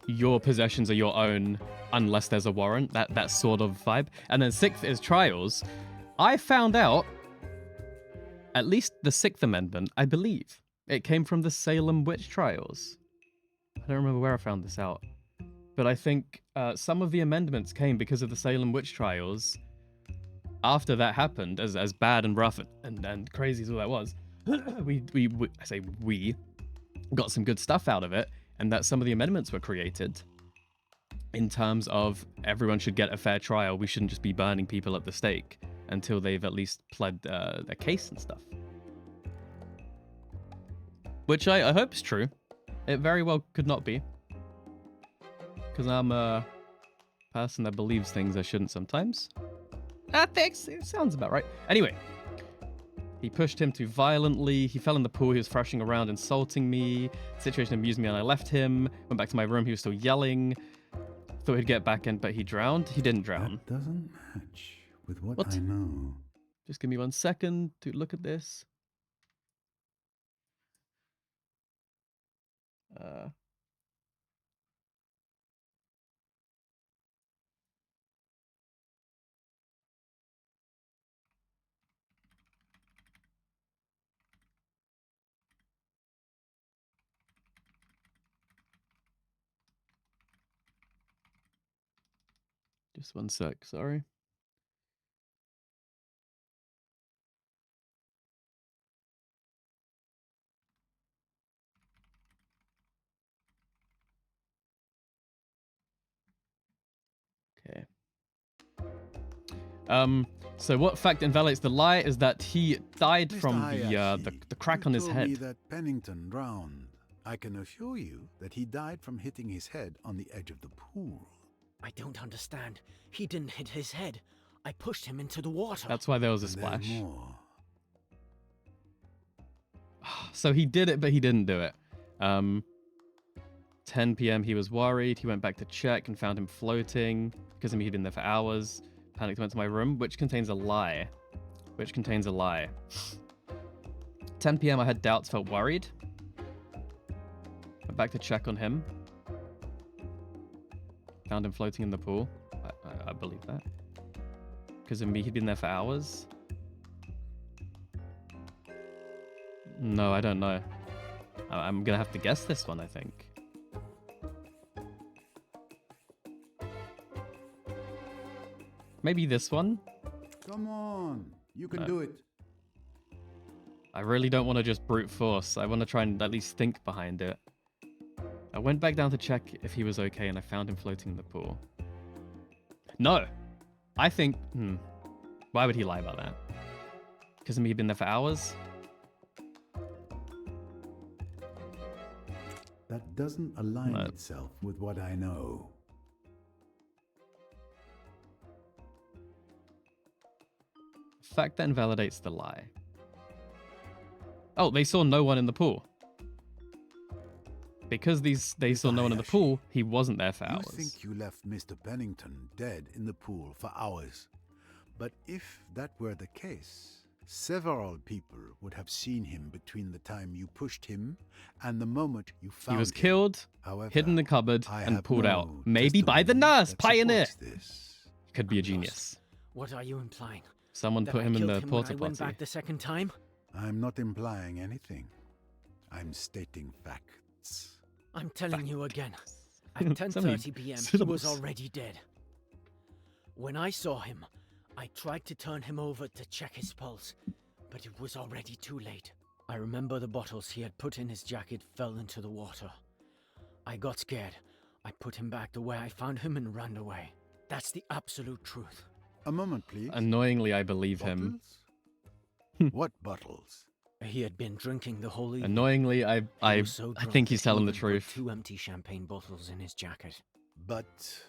your possessions are your own unless there's a warrant. That sort of vibe. And then sixth is trials. I found out, at least the Sixth Amendment, I believe, it came from the Salem witch trials. I don't remember where I found this out. But I think some of the amendments came because of the Salem witch trials. After that happened, as bad and rough and crazy as all that was, we got some good stuff out of it, and that some of the amendments were created in terms of everyone should get a fair trial. We shouldn't just be burning people at the stake until they've at least pled their case and stuff. Which I hope is true. It very well could not be. Because I'm a person that believes things I shouldn't sometimes. Thanks. It sounds about right. Anyway, he pushed him too violently. He fell in the pool. He was thrashing around, insulting me. The situation amused me and I left him. Went back to my room. He was still yelling. Thought he'd get back in, but he drowned. He didn't drown. That doesn't match with what I know. Just give me 1 second to look at this. Just 1 sec, sorry. Okay. So what fact invalidates the lie is that he died from the crack on his head. You told me that Pennington drowned. I can assure you that he died from hitting his head on the edge of the pool. I don't understand. He didn't hit his head. I pushed him into the water. That's why there was a splash. More. So he did it, but he didn't do it. 10 p.m. he was worried. He went back to check and found him floating. Because he'd been there for hours. Panicked, went to my room, which contains a lie. 10 p.m. I had doubts, felt worried. Went back to check on him. Found him floating in the pool. I believe that. Because of me, he'd been there for hours. No, I don't know. I'm gonna have to guess this one, I think. Maybe this one? Come on, you can do it. I really don't want to just brute force. I want to try and at least think behind it. I went back down to check if he was okay and I found him floating in the pool. No! I think... Why would he lie about that? Because he'd been there for hours? That doesn't align itself with what I know. Fact that invalidates the lie. Oh, they saw no one in the pool. Because they saw no one in the pool, he wasn't there for hours. You think you left Mr. Pennington dead in the pool for hours. But if that were the case, Several people would have seen him between the time you pushed him and the moment you found him. He was killed, However, hid in the cupboard, I and have pulled no out. Maybe by the testimony nurse, that pioneer. supports this. He could be a I'm genius. lost. What are you implying? Someone That put I him in killed the him when porta I went potty. back the second time? I'm not implying anything. I'm stating facts. I'm telling you again. At So many 10:30 p.m., he was syllables. already dead. When I saw him, I tried to turn him over to check his pulse, but it was already too late. I remember the bottles he had put in his jacket fell into the water. I got scared. I put him back the way I found him and ran away. That's the absolute truth. A moment, please. Annoyingly, I believe him. Bottles? What bottles? He had been drinking the whole evening. Annoyingly, He I was so drunk think he's that he telling the even put truth. 2 empty champagne bottles in his jacket. But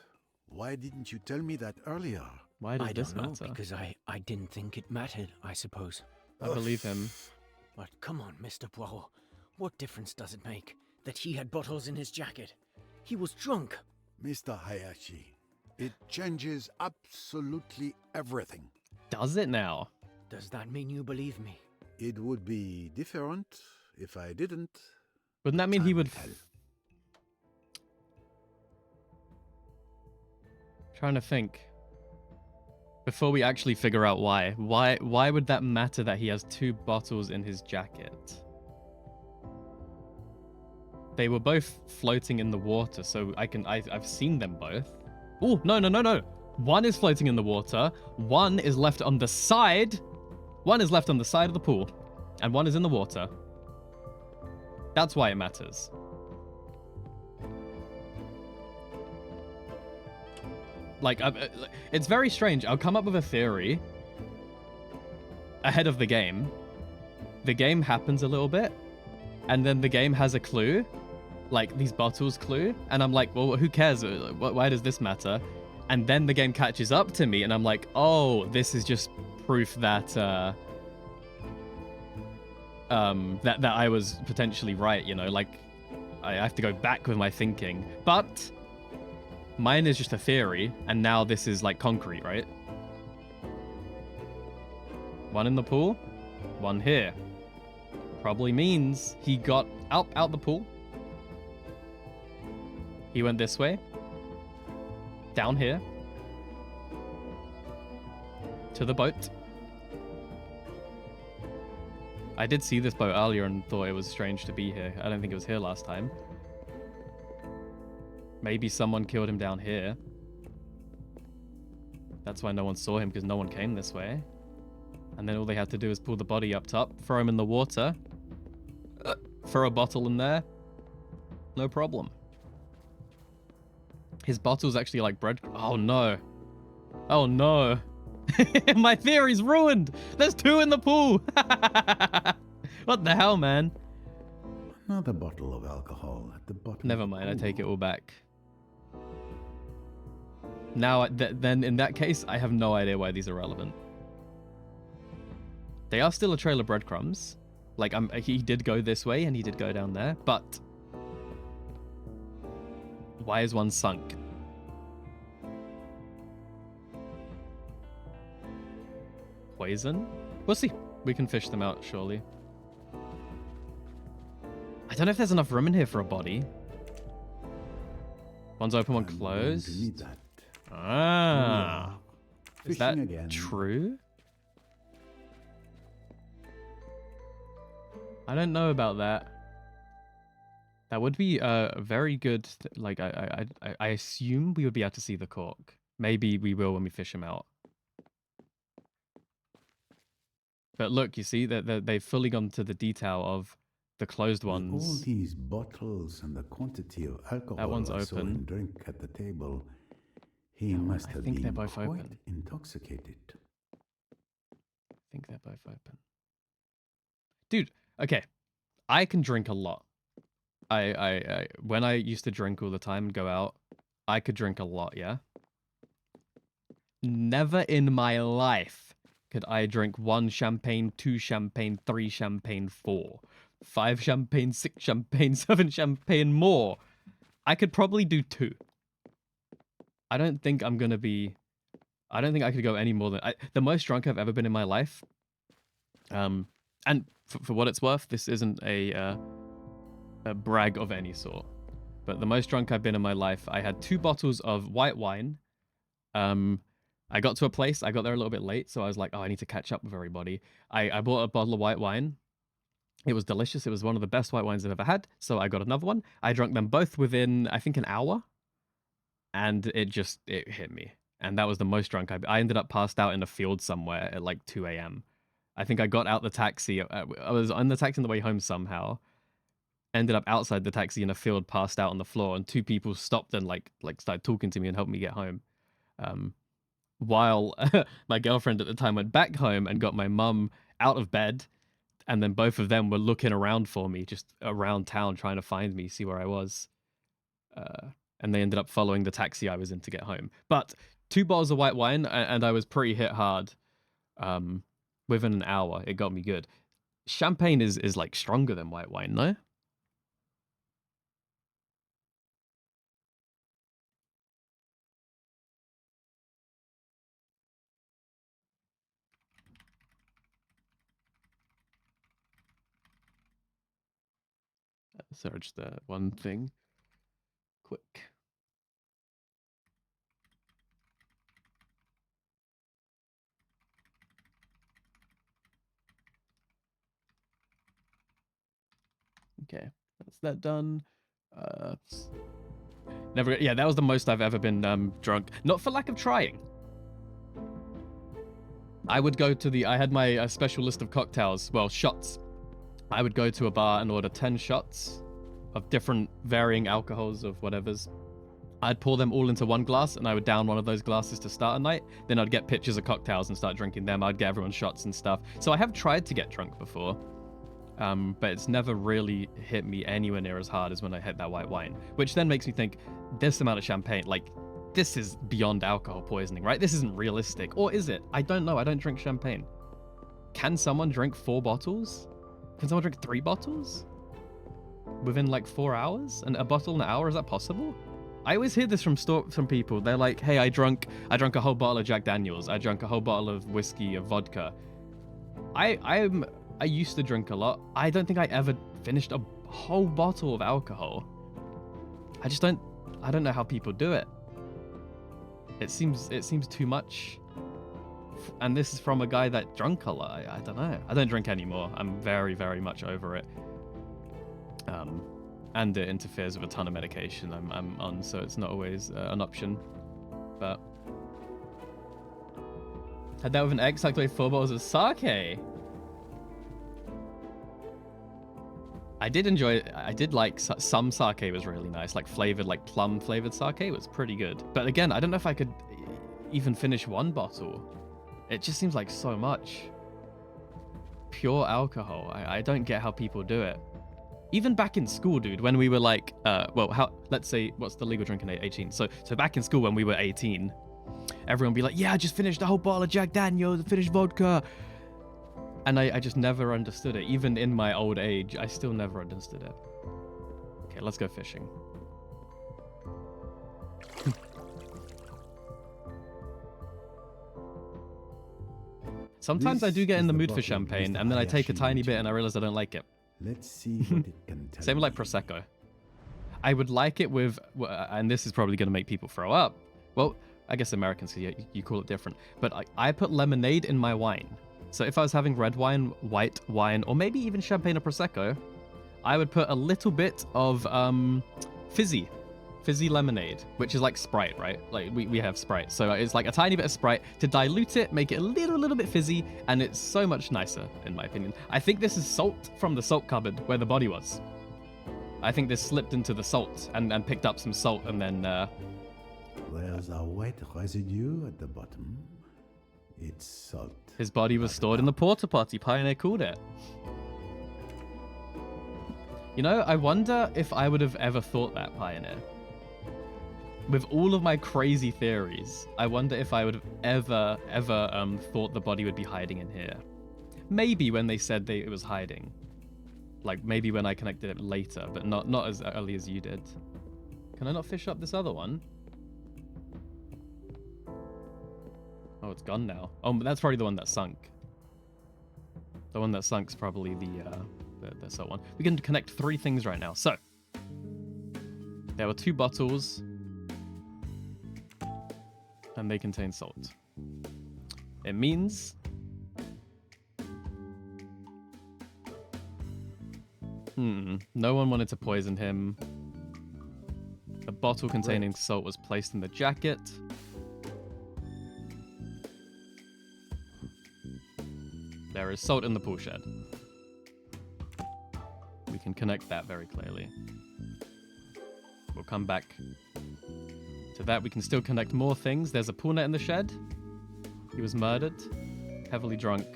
why didn't you tell me that earlier? Why does I this don't know, matter? because I didn't think it mattered, I suppose. I believe him. But come on, Mr. Poirot. What difference does it make that he had bottles in his jacket? He was drunk. Mr. Hayashi, it changes absolutely everything. Does it now? Does that mean you believe me? It would be different if I didn't. Wouldn't that mean he Time would... will tell. Trying to think. Before we actually figure out why. Why would that matter that he has 2 bottles in his jacket? They were both floating in the water, so I've seen them both. Oh, no. One is floating in the water. One is left on the side. One is left on the side of the pool. And one is in the water. That's why it matters. Like, it's very strange. I'll come up with a theory ahead of the game. The game happens a little bit, and then the game has a clue, like these bottles clue, and I'm like, well, who cares? Why does this matter? And then the game catches up to me, and I'm like, oh, this is just proof that that I was potentially right, you know, like I have to go back with my thinking. But mine is just a theory, and now this is like concrete, right? One in the pool, one here. Probably means he got out the pool. He went this way. Down here. To the boat. I did see this boat earlier and thought it was strange to be here. I don't think it was here last time. Maybe someone killed him down here. That's why no one saw him, because no one came this way. And then all they had to do is pull the body up top, throw him in the water, throw a bottle in there. No problem. His bottle's actually like bread. Oh no. Oh no. My theory's ruined. There's 2 in the pool. What the hell, man? Another bottle of alcohol at the bottom. Never mind. I take it all back. Now, then in that case, I have no idea why these are relevant. They are still a trail of breadcrumbs. Like, he did go this way and he did go down there, but why is one sunk? Poison? We'll see. We can fish them out, surely. I don't know if there's enough room in here for a body. One's open, one I'm going to need closed. that. Ah. Is that Fishing again. true? I don't know about that. That would be a very good. Like I assume we would be able to see the cork. Maybe we will when we fish him out. But look, you see that they've fully gone to the detail of the closed With all ones. these bottles and the quantity of alcohol one's I saw him open. drink at the table, he That one, must I have think they're been both quite open. intoxicated. I think they're both open. Dude, okay. I can drink a lot. I when I used to drink all the time and go out, I could drink a lot, yeah? Never in my life could I drink 1 champagne, 2 champagne, 3 champagne, 4, 5 champagne, 6 champagne, 7 champagne, more. I could probably do 2. I don't think I could go any more than... the most drunk I've ever been in my life And for what it's worth, this isn't a brag of any sort. But the most drunk I've been in my life, I had 2 bottles of white wine. I got to a place, I got there a little bit late, so I was like, oh, I need to catch up with everybody. I bought a bottle of white wine. It was delicious. It was one of the best white wines I've ever had, so I got another one. I drank them both within, I think, an hour, and it hit me. And that was the most drunk I ended up passed out in a field somewhere at like 2 a.m. I think I got out the taxi. I was on the taxi on the way home somehow. Ended up outside the taxi in a field, passed out on the floor, and 2 people stopped and like started talking to me and helped me get home. While my girlfriend at the time went back home and got my mum out of bed, and then both of them were looking around for me, just around town trying to find me, see where I was. And they ended up following the taxi I was in to get home. But 2 bottles of white wine, and I was pretty hit hard. Within an hour, it got me good. Champagne is like stronger than white wine, no? Search the one thing quick. Okay, that's that done. Never. Yeah, that was the most I've ever been drunk. Not for lack of trying. I would go to I had my special list of cocktails, well, shots. I would go to a bar and order 10 shots of different varying alcohols of whatever's. I'd pour them all into one glass, and I would down one of those glasses to start a night. Then I'd get pitchers of cocktails and start drinking them. I'd get everyone shots and stuff. So I have tried to get drunk before, but it's never really hit me anywhere near as hard as when I hit that white wine, which then makes me think this amount of champagne, like, this is beyond alcohol poisoning, right? This isn't realistic. Or is it? I don't know. I don't drink champagne. Can someone drink 4 bottles? Can someone drink 3 bottles? Within like 4 hours? And a bottle an hour? Is that possible? I always hear this from people. They're like, hey, I drank a whole bottle of Jack Daniels. I drank a whole bottle of whiskey, of vodka. I used to drink a lot. I don't think I ever finished a whole bottle of alcohol. I don't know how people do it. It seems too much. And this is from a guy that drank a lot. I don't know. I don't drink anymore. I'm very, very much over it. And it interferes with a ton of medication I'm on, so it's not always an option. But had that with an ex, like 4 bottles of sake. I did like some sake was really nice, like flavored, like plum flavored sake was pretty good. But again, I don't know if I could even finish 1 bottle. It just seems like so much pure alcohol. I don't get how people do it. Even back in school, dude, when we were like, let's say, what's the legal drinking age? 18. So back in school when we were 18, everyone would be like, yeah, I just finished a whole bottle of Jack Daniels, finished vodka. And I just never understood it. Even in my old age, I still never understood it. Okay, let's go fishing. Sometimes I do get in the mood for champagne, and then I take a tiny bit and I realize I don't like it. Let's see what it can tell Same with like me. Prosecco. I would like it with, and this is probably going to make people throw up. Well, I guess Americans, you call it different. But I put lemonade in my wine. So if I was having red wine, white wine, or maybe even champagne or Prosecco, I would put a little bit of fizzy lemonade, which is like Sprite, right? Like we have Sprite. So it's like a tiny bit of Sprite to dilute it, make it a little bit fizzy, and it's so much nicer, in my opinion. I think this is salt from the salt cupboard where the body was. I think this slipped into the salt and picked up some salt and then... There's a white residue at the bottom. It's salt. His body was stored in the porta potty. Pioneer called it. You know, I wonder if I would have ever thought that, Pioneer. With all of my crazy theories, I wonder if I would have ever thought the body would be hiding in here. Maybe when they said it was hiding. Like, maybe when I connected it later, but not as early as you did. Can I not fish up this other one? Oh, it's gone now. Oh, but that's probably the one that sunk. The one that sunk's probably the salt one. We can connect 3 things right now. So, there were 2 bottles, and they contain salt. It means no one wanted to poison him. The bottle containing salt was placed in the jacket. There is salt in the pool shed. We can connect that very clearly. We'll come back to that. We can still connect more things. There's a pool net in the shed. He was murdered. Heavily drunk.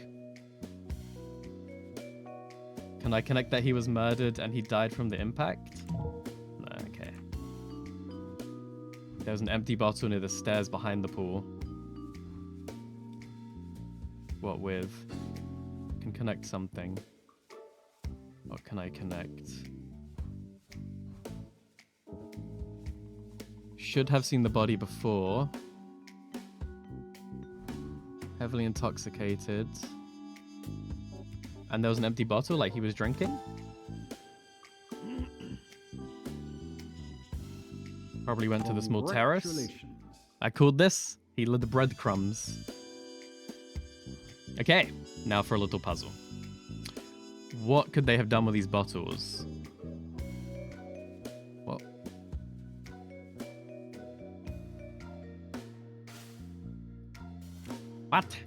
Can I connect that he was murdered and he died from the impact? No, okay. There's an empty bottle near the stairs behind the pool. What with? Can connect something. What can I connect? Should have seen the body before. Heavily intoxicated. And there was an empty bottle, like he was drinking. Probably went to the small terrace. I called this. He lit the breadcrumbs. Okay, now for a little puzzle. What could they have done with these bottles? What? What?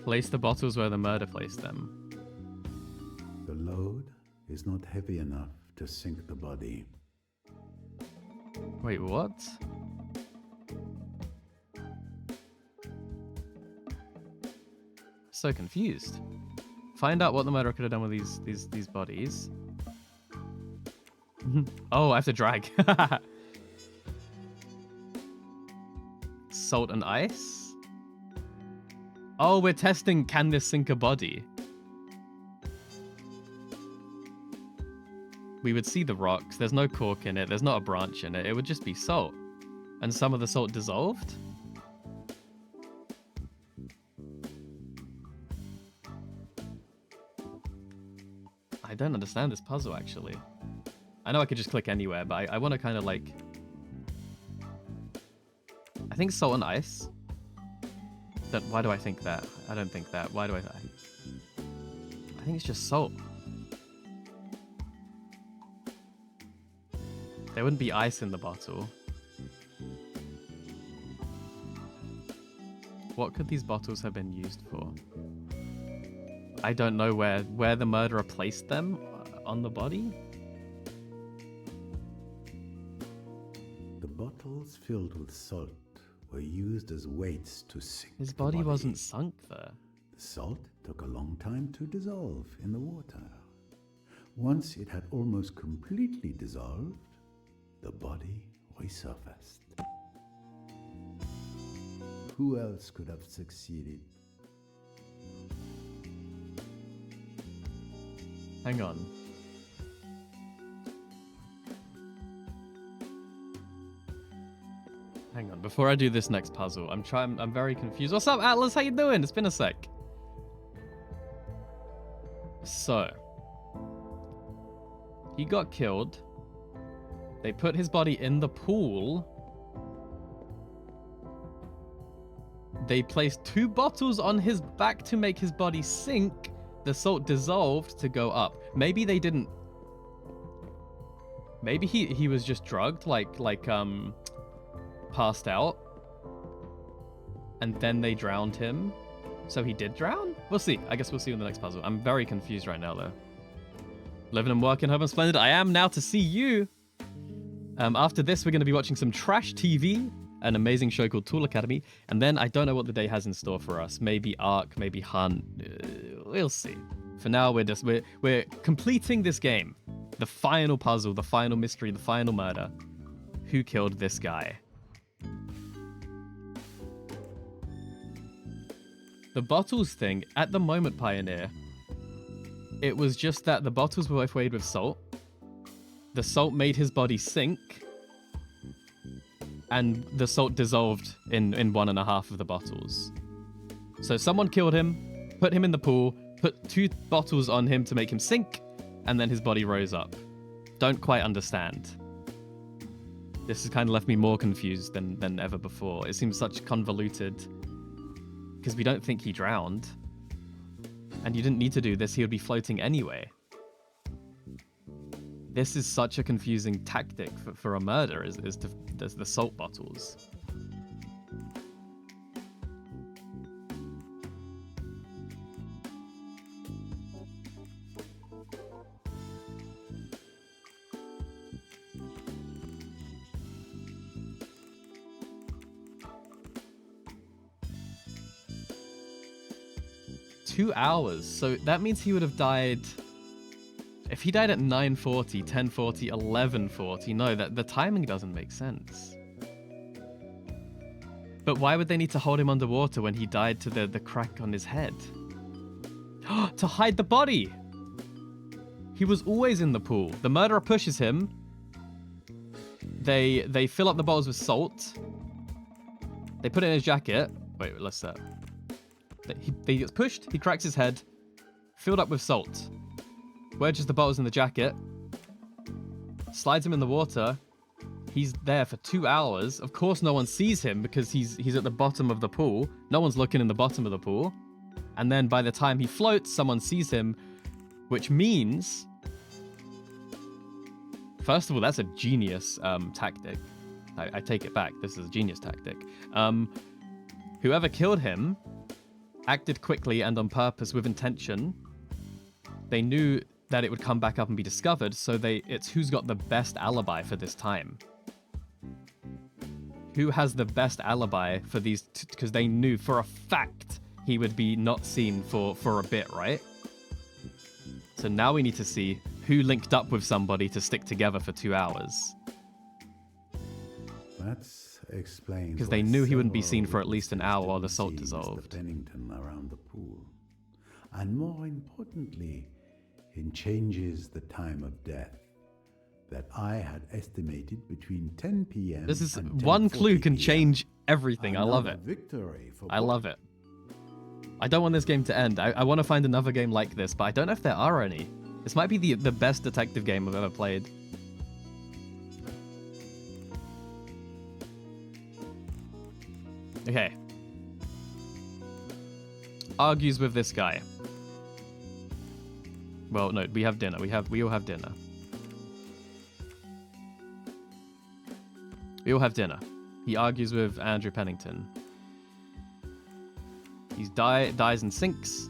Place the bottles where the murder placed them. The load is not heavy enough to sink the body. Wait, what? So confused. Find out what the murderer could have done with these bodies. Oh, I have to drag. Salt and ice? Oh, we're testing, can this sink a body? We would see the rocks. There's no cork in it. There's not a branch in it. It would just be salt. And some of the salt dissolved? I don't understand this puzzle, actually. I know I could just click anywhere, but I want to kind of like... I think salt and ice. Why do I think that? I don't think that. Why do I think it's just salt. There wouldn't be ice in the bottle. What could these bottles have been used for? I don't know where the murderer placed them on the body. The bottles filled with salt were used as weights to sink His the body wasn't sunk there. The salt took a long time to dissolve in the water. Once it had almost completely dissolved, the body resurfaced. Who else could have succeeded? Hang on. Hang on, before I do this next puzzle, I'm very confused. What's up, Atlas? How you doing? It's been a sec. So, he got killed. They put his body in the pool. They placed 2 bottles on his back to make his body sink. The salt dissolved to go up. Maybe they didn't... Maybe he was just drugged, passed out. And then they drowned him. So he did drown? We'll see. I guess we'll see in the next puzzle. I'm very confused right now, though. Living and working, home and splendid. I am now to see you. After this, we're going to be watching some trash TV, an amazing show called Tool Academy, and then I don't know what the day has in store for us. Maybe Ark, maybe Hunt. We'll see. For now, we're completing this game. The final puzzle, the final mystery, the final murder. Who killed this guy? The bottles thing, at the moment, Pioneer, it was just that the bottles were both weighed with salt. The salt made his body sink. And the salt dissolved in 1.5 of the bottles. So someone killed him. put him in the pool, put 2 bottles on him to make him sink, and then his body rose up. Don't quite understand. This has kind of left me more confused than ever before. It seems such convoluted, because we don't think he drowned. And you didn't need to do this, he would be floating anyway. This is such a confusing tactic for a murder, is the salt bottles. Two hours, so that means he would have died. If he died at 9:40, 10:40, 11:40, no, the timing doesn't make sense. But why would they need to hold him underwater when he died to the crack on his head? To hide the body! He was always in the pool. The murderer pushes him. They fill up the bottles with salt. They put it in his jacket. Wait, let's he gets pushed, he cracks his head, filled up with salt, wedges the bottles in the jacket, slides him in the water. He's there for 2 hours. Of course no one sees him because he's at the bottom of the pool. No one's looking in the bottom of the pool. And then by the time he floats, someone sees him, which means... First of all, that's a genius tactic. I take it back. This is a genius tactic. Whoever killed him acted quickly and on purpose with intention. They knew that it would come back up and be discovered, so it's who's got the best alibi for this time. Who has the best alibi for these, because they knew for a fact he would be not seen for a bit, right? So now we need to see who linked up with somebody to stick together for 2 hours. That's explains because they knew he wouldn't be seen for at least an hour while the salt dissolved. Mr. Pennington around the pool. And more importantly, it changes the time of death that I had estimated between 10 p.m. This is and one clue can 10:40 change everything. I love Another it. Victory for I love it. I don't want this game to end. I want to find another game like this, but I don't know if there are any. This might be the best detective game I've ever played. Okay. Argues with this guy. Well, no, we have dinner. We all have dinner. We all have dinner. He argues with Andrew Pennington. He dies and sinks.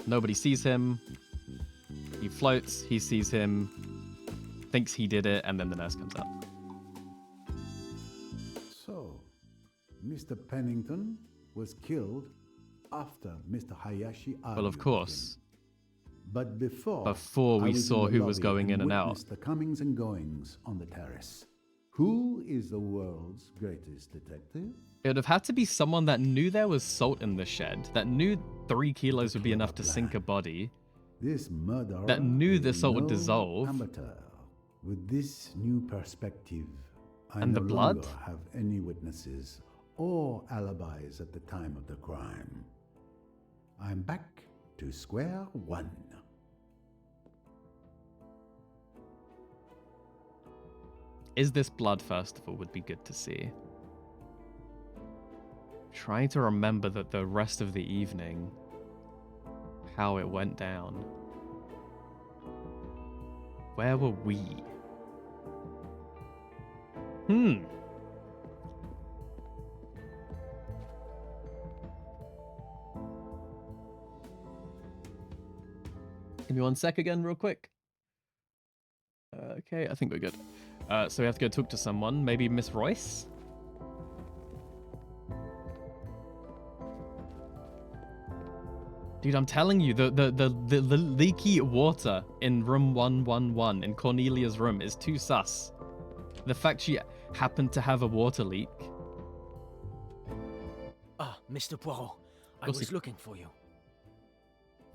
Nobody sees him. He floats. He sees him. Thinks he did it, and then the nurse comes up. So, Mr. Pennington was killed after Mr. Hayashi argued Well, of course. with him. But before we I was saw in the who was lobby going in and out. witnessed the comings and goings on the terrace. Who is the world's greatest detective? It would have had to be someone that knew there was salt in the shed, that knew 3 kilos would be enough to sink a body, This murderer that knew the is salt would no dissolve. Amateur. With this new perspective, I And no the blood? longer have any witnesses or alibis at the time of the crime. I'm back to square one. Is this blood, first of all, would be good to see. Trying to remember that the rest of the evening, how it went down. Where were we? Give me 1 sec again, real quick. Okay, I think we're good. So we have to go talk to someone. Maybe Miss Royce? Dude, I'm telling you, the leaky water in room 111 in Cornelia's room is too sus. The fact she happened to have a water leak. Ah, Mr. Poirot, I was looking for you.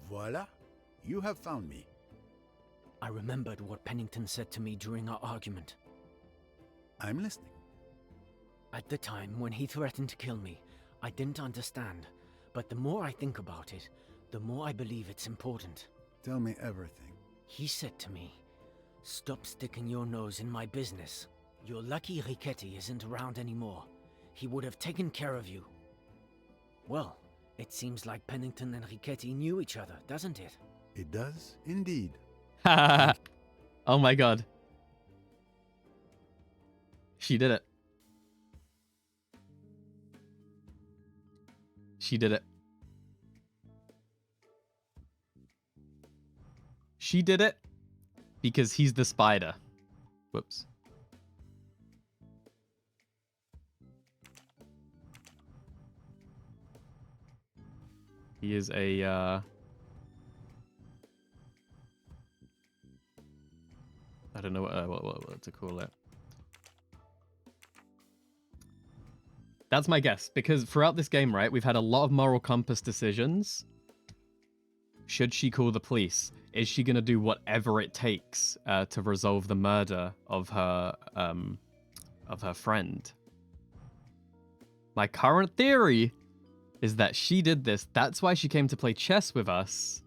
Voila, you have found me. I remembered what Pennington said to me during our argument. I'm listening. At the time when he threatened to kill me, I didn't understand. But the more I think about it, the more I believe it's important. Tell me everything. He said to me, "Stop sticking your nose in my business. You're lucky Riquetti isn't around anymore. He would have taken care of you." Well, it seems like Pennington and Riquetti knew each other, doesn't it? It does, indeed. Oh my god. She did it. She did it. She did it because he's the spider. Whoops. He is a I don't know what to call it. That's my guess, because throughout this game, right, we've had a lot of moral compass decisions. Should she call the police? Is she gonna do whatever it takes to resolve the murder of her friend? My current theory is that she did this. That's why she came to play chess with us.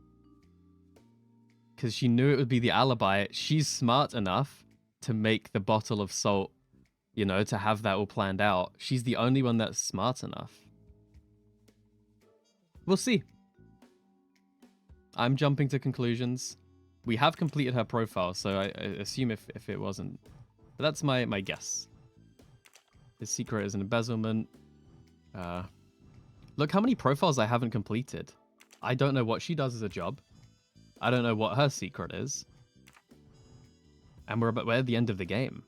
Because she knew it would be the alibi. She's smart enough to make the bottle of salt, you know, to have that all planned out. She's the only one that's smart enough. We'll see. I'm jumping to conclusions. We have completed her profile, so I assume if it wasn't. But that's my guess. His secret is an embezzlement. Look how many profiles I haven't completed. I don't know what she does as a job. I don't know what her secret is. And we're at the end of the game.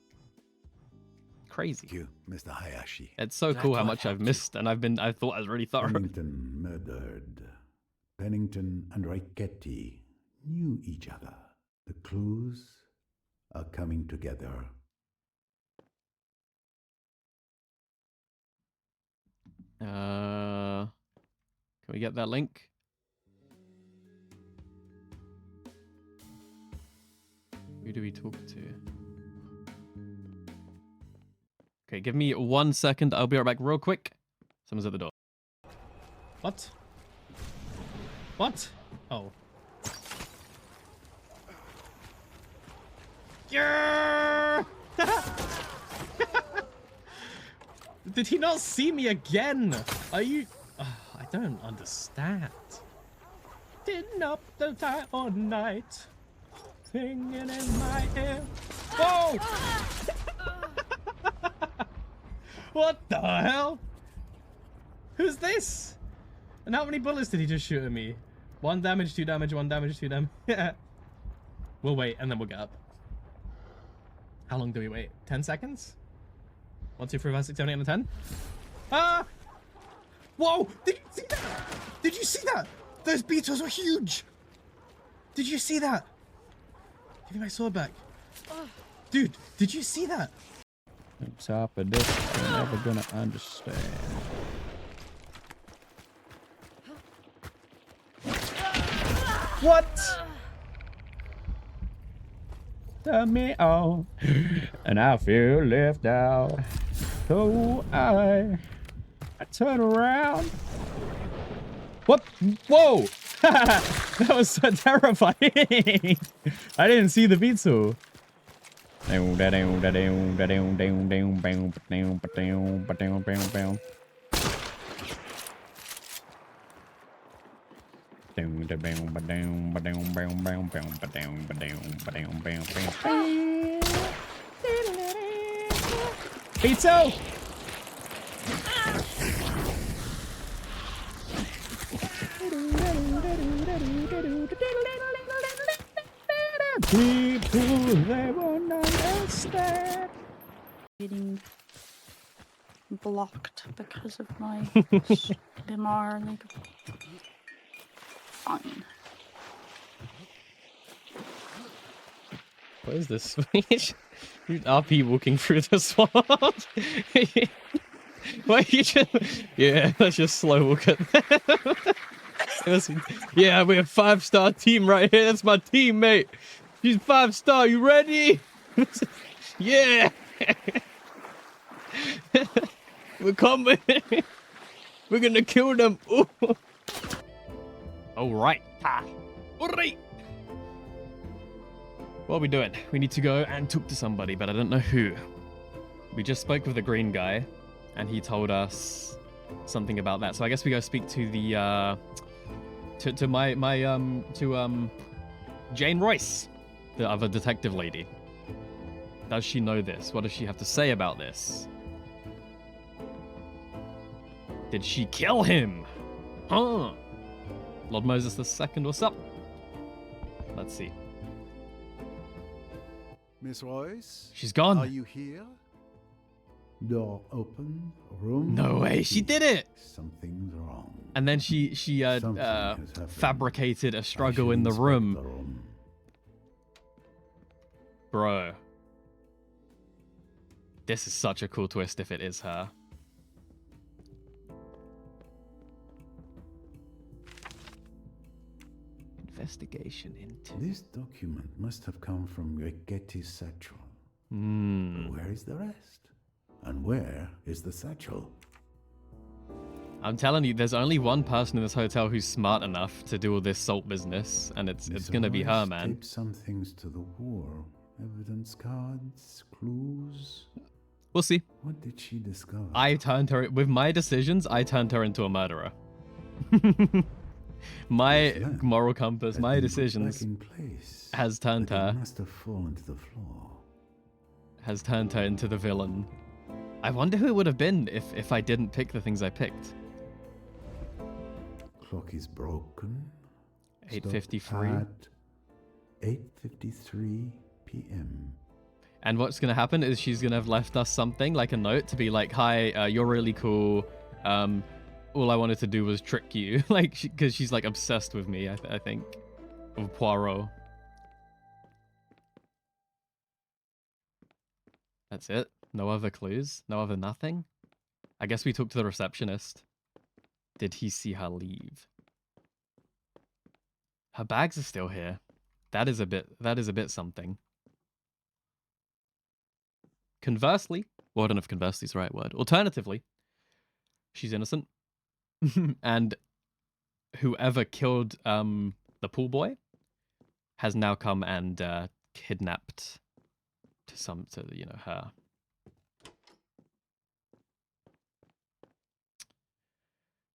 Crazy. Thank you, Mr. Hayashi. It's so cool how much I've missed, and I thought I was really thorough. Pennington murdered. Pennington and Riquetti knew each other. The clues are coming together. Can we get that link? Who do we talk to? Okay, give me 1 second. I'll be right back real quick. Someone's at the door. What? What? Oh. Yeah! Did he not see me again? Are you... I don't understand. Didn't up the time all night. Singing in my ear. Whoa! What the hell? Who's this? And how many bullets did he just shoot at me? 1 damage, 2 damage, 1 damage, 2 damage. Yeah. We'll wait and then we'll get up. How long do we wait? 10 seconds? 1, 2, 3, 4, 5, 6, 7, 8, 9, 10. Ah! Whoa! Did you see that? Did you see that? Those beetles were huge! Did you see that? Give me my sword back. Dude, did you see that? On top of this, you're never gonna understand. What? Turn me on, and I feel left out. So I turn around. What? Whoa! That was so terrifying. I didn't see the beetle. Beetle! People, they won't understand. Getting blocked because of my MR. Like, fine. What is this? RP walking through the swamp. Why you just... Yeah, let's just slow walk at them. Yeah, we're a 5-star team right here. That's my teammate. She's 5-star. You ready? Yeah. We're coming. We're gonna kill them. Ooh. All right. All right. What are we doing? We need to go and talk to somebody, but I don't know who. We just spoke with the green guy, and he told us something about that. So I guess we go speak to the to Jane Royce, the other detective lady. Does she know this? What does she have to say about this? Did she kill him? Huh? Lord Moses II, what's up? Let's see. Miss Royce? She's gone. Are you here? Door open, room. No way, she did it! Something's wrong. And then she fabricated a struggle in the room. Bro. This is such a cool twist if it is her. Investigation into... This document must have come from Rigetti's satchel. Where is the rest? And where is the satchel? I'm telling you, there's only one person in this hotel who's smart enough to do all this salt business, and it's gonna be her, man. Taped some things to the wall. Evidence cards, clues. We'll see. What did she discover? I turned her, with my decisions, I turned her into a murderer. My moral compass, my decisions has turned her. Must have fallen to the floor. Has turned her into the villain. I wonder who it would have been if I didn't pick the things I picked. Clock is broken. 8:53. At 8:53 p.m. And what's gonna happen is she's gonna have left us something like a note to be like, "Hi, you're really cool. All I wanted to do was trick you," like because she's like obsessed with me. I think, with Poirot. That's it. No other clues. No other nothing. I guess we talked to the receptionist. Did he see her leave? Her bags are still here. That is a bit something. Conversely, well, I don't know if conversely is the right word. Alternatively, she's innocent. And whoever killed the pool boy has now come and kidnapped her.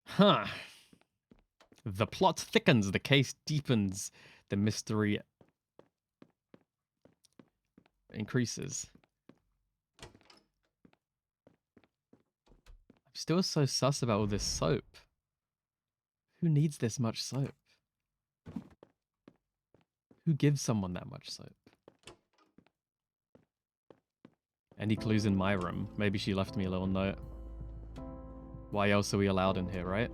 Huh. The plot thickens, the case deepens, the mystery increases. I'm still so sus about all this soap. Who needs this much soap? Who gives someone that much soap? Any clues in my room? Maybe she left me a little note. Why else are we allowed in here, right?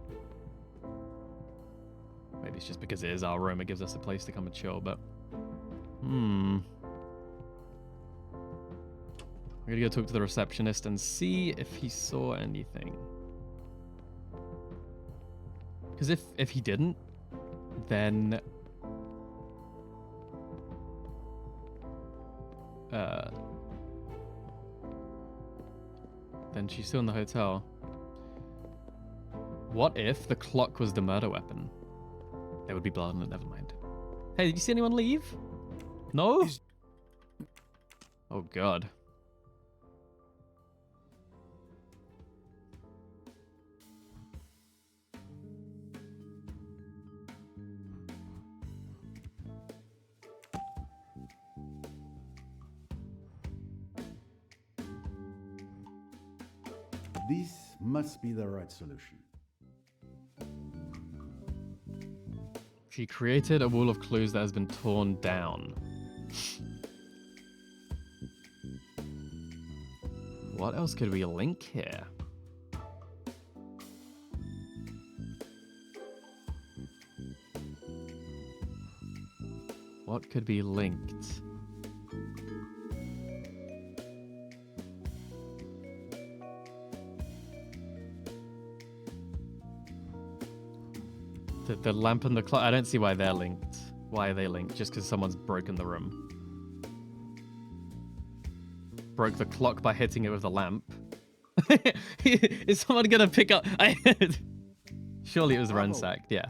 Maybe it's just because it is our room. It gives us a place to come and chill, but... I'm gonna go talk to the receptionist and see if he saw anything. Because if he didn't, then... then she's still in the hotel. What if the clock was the murder weapon? There would be blood on it, never mind. Hey, did you see anyone leave? No? Oh god. This must be the right solution. She created a wall of clues that has been torn down. What else could we link here? What could be linked? The lamp and the clock. I don't see why they're linked. Why are they linked? Just because someone's broken the room. Broke the clock by hitting it with the lamp. Is someone gonna pick up? Surely it was ransacked, yeah.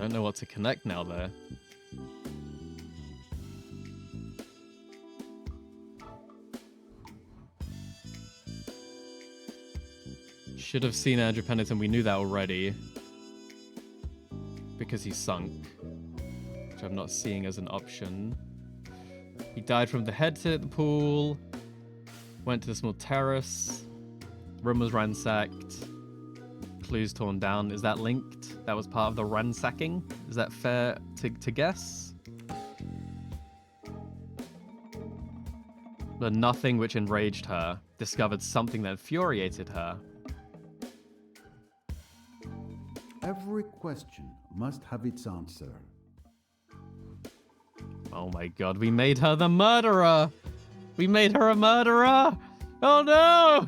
don't know what to connect now, though. Should have seen Andrew Pennington. We knew that already. Because he sunk. Which I'm not seeing as an option. He died from the head to the pool. Went to the small terrace. Room was ransacked. Clues torn down. Is that linked? That was part of the ransacking? Is that fair to guess? But nothing which enraged her. Discovered something that infuriated her. Every question must have its answer. Oh my god, we made her the murderer! We made her a murderer! Oh no!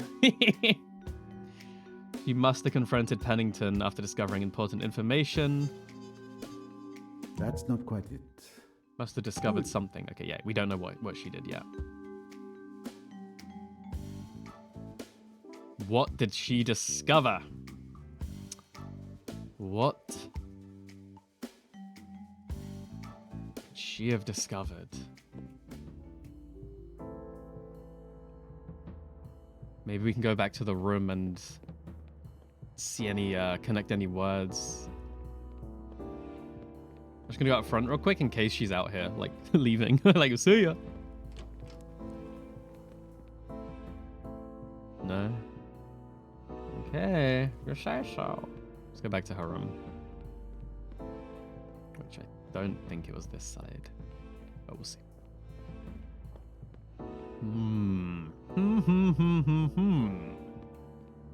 She must have confronted Pennington after discovering important information. That's not quite it. Must have discovered something. Okay, yeah, we don't know what she did yet. What did she discover? What could she have discovered? Maybe we can go back to the room and see any, connect any words. I'm just gonna go out front real quick in case she's out here, like, leaving. Like, see ya. No. Okay, you say so. Let's go back to her room. Which I don't think it was this side. But we'll see.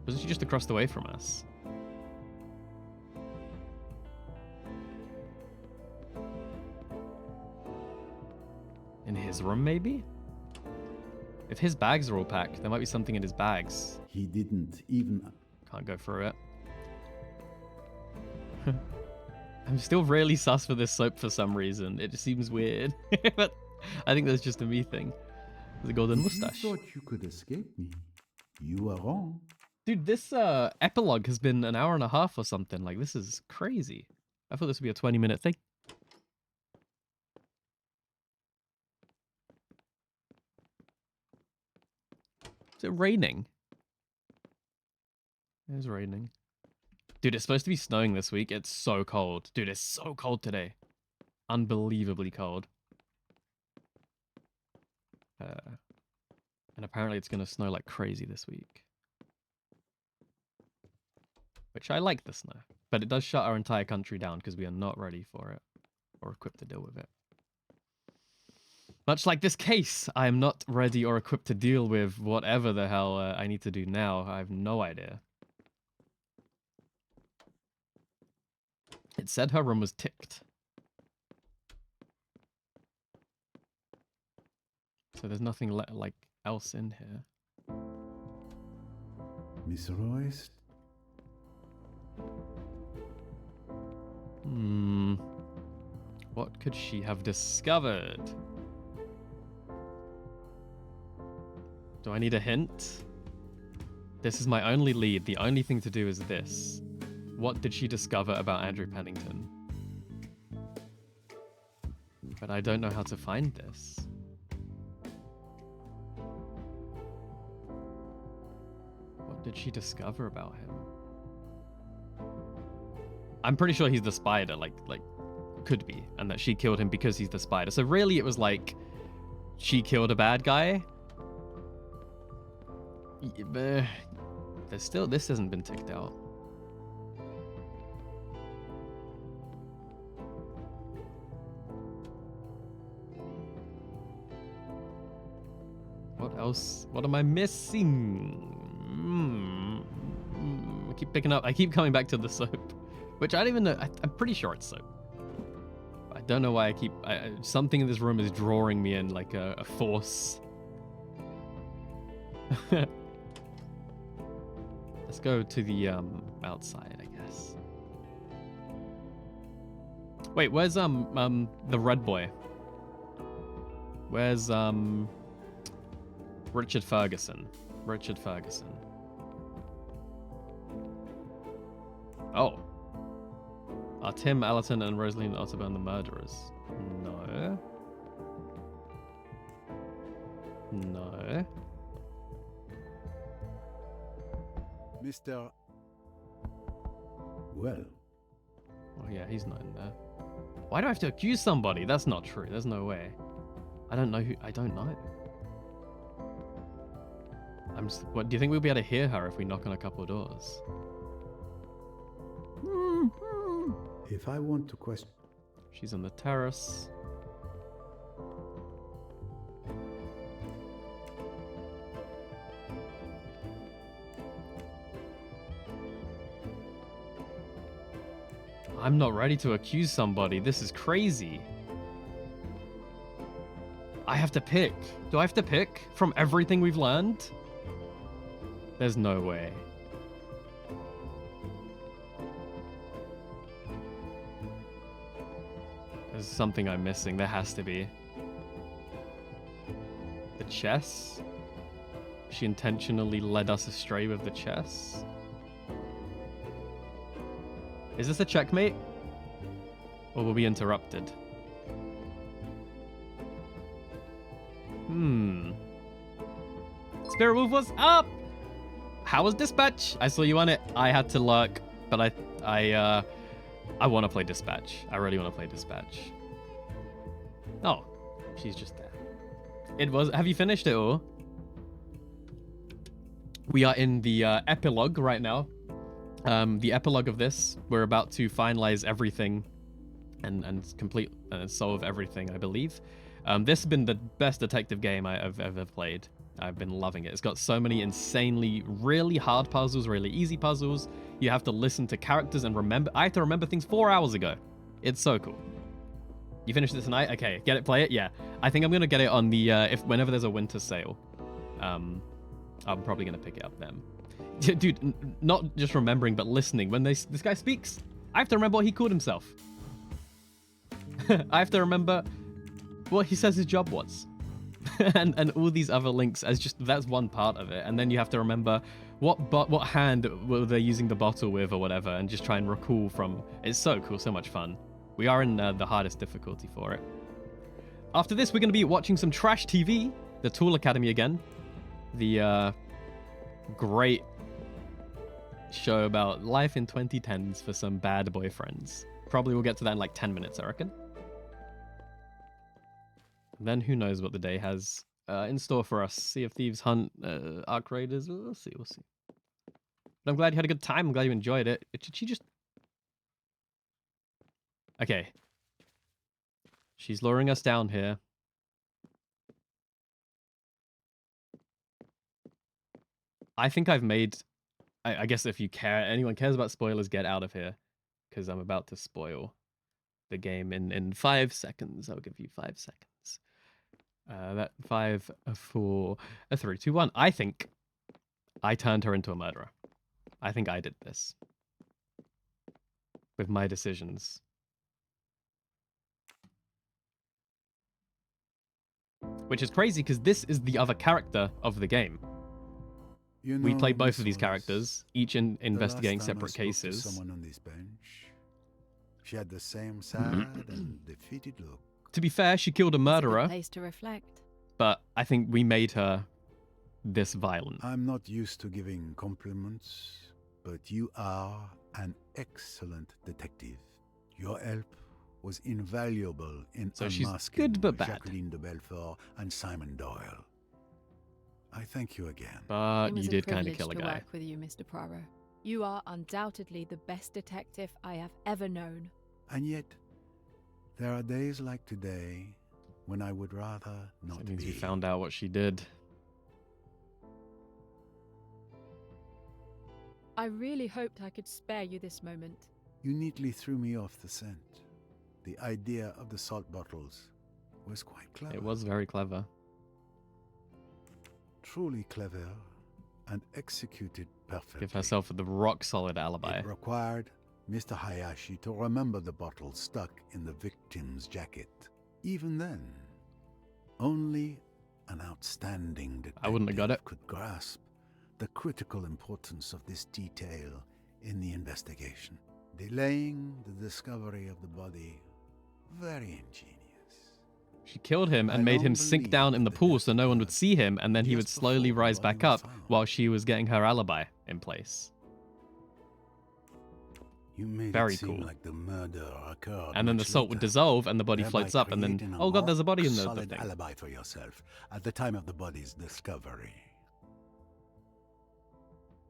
Wasn't she just across the way from us? In his room, maybe? If his bags are all packed, there might be something in his bags. He didn't even... Can't go through it. I'm still really sus for this soap for some reason. It just seems weird. But I think that's just a me thing. The golden mustache. You thought you could escape me. You were wrong. Dude, this epilogue has been an hour and a half or something. Like, this is crazy. I thought this would be a 20-minute thing. Is it raining? It is raining. Dude, it's supposed to be snowing this week. It's so cold. Dude, it's so cold today. Unbelievably cold. And apparently it's going to snow like crazy this week. Which I like the snow. But it does shut our entire country down because we are not ready for it. Or equipped to deal with it. Much like this case, I am not ready or equipped to deal with whatever the hell I need to do now. I have no idea. It said her room was ticked. So there's nothing like else in here. Miss Royce? What could she have discovered? Do I need a hint? This is my only lead. The only thing to do is this. What did she discover about Andrew Pennington? But I don't know how to find this. What did she discover about him? I'm pretty sure he's the spider, like could be, and that she killed him because he's the spider. So really it was like she killed a bad guy. There's still, this hasn't been ticked out. What else? What am I missing? I keep picking up. I keep coming back to the soap, which I don't even know. I'm pretty sure it's soap. I don't know why I keep. Something in this room is drawing me in like a force. Let's go to the outside, I guess. Wait, where's the red boy? Where's Richard Ferguson? Richard Ferguson. Oh. Are Tim, Allerton, and Rosaline Otterburn the murderers? No. No. Mr. Well. Oh yeah, he's not in there. Why do I have to accuse somebody? That's not true. There's no way. I don't know who. I don't know. What do you think we'll be able to hear her if we knock on a couple of doors? If I want to question... She's on the terrace. I'm not ready to accuse somebody. This is crazy. I have to pick. Do I have to pick from everything we've learned? There's no way. There's something I'm missing. There has to be. The chess? She intentionally led us astray with the chess? Is this a checkmate? Or will we be interrupted? Spirit Wolf was up! How was Dispatch? I saw you on it. I had to lurk, but I want to play Dispatch. I really want to play Dispatch. Oh, she's just there. It was... Have you finished it all? We are in the epilogue right now. The epilogue of this. We're about to finalize everything and complete and solve everything, I believe. This has been the best detective game I've ever played. I've been loving it. It's got so many insanely, really hard puzzles, really easy puzzles. You have to listen to characters and remember. I have to remember things 4 hours ago. It's so cool. You finished it tonight? Okay, get it, play it? Yeah. I think I'm going to get it on the, whenever there's a winter sale. I'm probably going to pick it up then. Dude, not just remembering, but listening. When this guy speaks, I have to remember what he called himself. I have to remember what he says his job was. and all these other links as just, that's one part of it. And then you have to remember what hand were they using the bottle with or whatever, and just try and recall from. It's so cool, so much fun. We are in the hardest difficulty for it. After this, we're going to be watching some trash TV, the Tool Academy again. The great show about life in 2010s for some bad boyfriends. Probably we'll get to that in like 10 minutes, I reckon. And then who knows what the day has in store for us. Sea of Thieves Hunt, Arc Raiders, we'll see. But I'm glad you had a good time. I'm glad you enjoyed it. Did she just... Okay. She's luring us down here. I think I've made... I guess if you care, anyone cares about spoilers, get out of here. Because I'm about to spoil the game in 5 seconds. I'll give you 5 seconds. That 5, 4, 3, 2, 1. I think I turned her into a murderer. I think I did this. With my decisions. Which is crazy because this is the other character of the game. You know, We play both of these Miss characters, each investigating the last time I separate spoke to cases. someone on this bench, she had the same sad and defeated look. To be fair, she killed a It's a murderer, good place to reflect. but I think we made her this violent. I'm not used to giving compliments, but you are an excellent detective. Your help was invaluable in So she's unmasking good but bad. Jacqueline de Belfort and Simon Doyle. I thank you again. But It was you a did kind of privilege kill a to guy. work with you, Mr. Poirot. You are undoubtedly the best detective I have ever known. And yet, there are days like today when I would rather not That means be. we found out what she did. I really hoped I could spare you this moment. You neatly threw me off the scent. The idea of the salt bottles was quite clever. It was very clever. Truly clever and executed perfectly. Give herself the rock-solid alibi. It required Mr. Hayashi to remember the bottle stuck in the victim's jacket. Even then, only an outstanding detective I wouldn't have got it. could grasp the critical importance of this detail in the investigation. Delaying the discovery of the body. Very ingenious. She killed him and made him sink down in the pool so no one would see him, and then he would slowly rise back up while she was getting her alibi in place. You made Very it seem cool. like the murder occurred. And then the much salt would later, dissolve and the body thereby floats up, and then, creating a oh god, there's a body in the solid thing. alibi for yourself at the time of the body's discovery.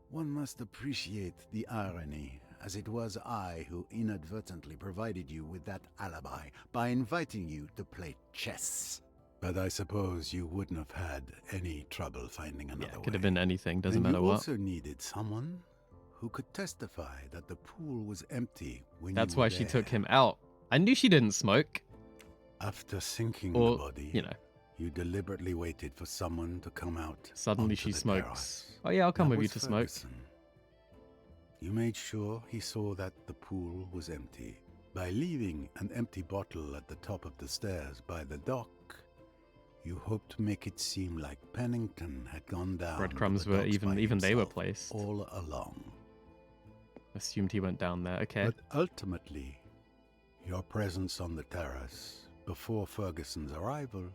One must appreciate the irony, as it was I who inadvertently provided you with that alibi by inviting you to play chess. But I suppose you wouldn't have had any trouble finding another way. Could have been anything, doesn't And matter you what. also needed someone who could testify that the pool was empty when That's you were why she there. took him out. I knew she didn't smoke. After sinking Or, the body, you know, you deliberately waited for someone to come out. suddenly onto she the smokes. terrace. Oh yeah, I'll come That with you was to smoke. Ferguson. You made sure he saw that the pool was empty. By leaving an empty bottle at the top of the stairs by the dock, you hoped to make it seem like Pennington had gone down. Breadcrumbs to the were docks by even they were himself placed. all along. Assumed he went down there. Okay. But ultimately, your presence on the terrace before Ferguson's arrival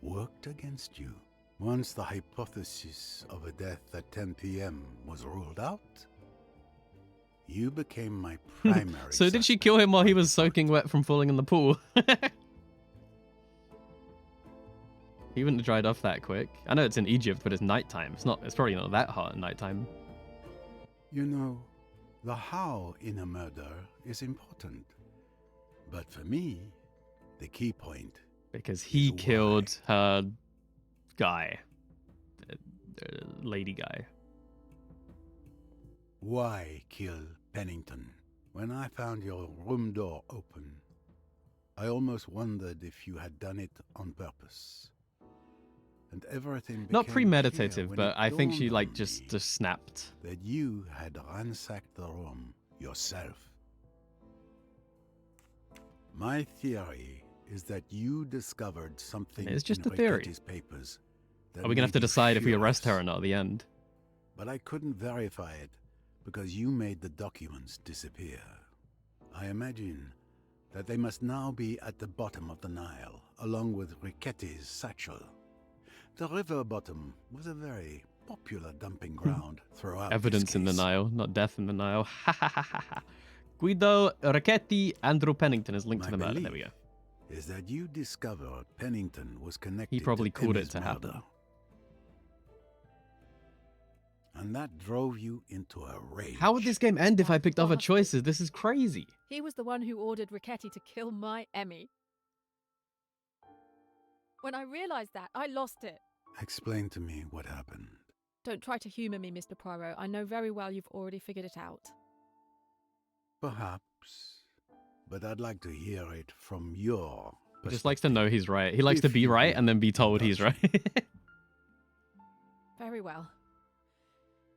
worked against you. Once the hypothesis of a death at 10 p.m. was ruled out, you became my primary So did she kill him while he was soaking wet from falling in the pool? He wouldn't have dried off that quick. I know it's in Egypt, but it's nighttime. It's probably not that hot at nighttime. You know, the how in a murder is important. But for me, the key point Because he is killed her guy. Lady guy. why kill Pennington? When I found your room door open, I almost wondered if you had done it on purpose. And everything Not became premeditative, clear when but it I think she dawned like on just me snapped. that you had ransacked the room yourself. My theory is that you discovered something It's just in a theory. Ricchetti's papers that Are we gonna have made to you decide if we arrest her furious. or not at the end? But I couldn't verify it because you made the documents disappear. I imagine that they must now be at the bottom of the Nile, along with Ricchetti's satchel. The river bottom was a very popular dumping ground throughout Evidence this in the case. Nile, not death in the Nile. Ha ha ha ha ha. Guido Ricchetti, Andrew Pennington is linked to the My murder. There we belief go. is that you discovered Pennington was connected He probably to called Emmy's it to murder. happen. And that drove you into a rage. How would this game end if I picked other choices? This is crazy. He was the one who ordered Ricchetti to kill my Emmy. When I realised that, I lost it. Explain to me what happened. Don't try to humour me, Mr. Poirot. I know very well you've already figured it out. Perhaps. But I'd like to hear it from your He just likes to know he's right. He likes to If be you right would and then be told he's right. Very well.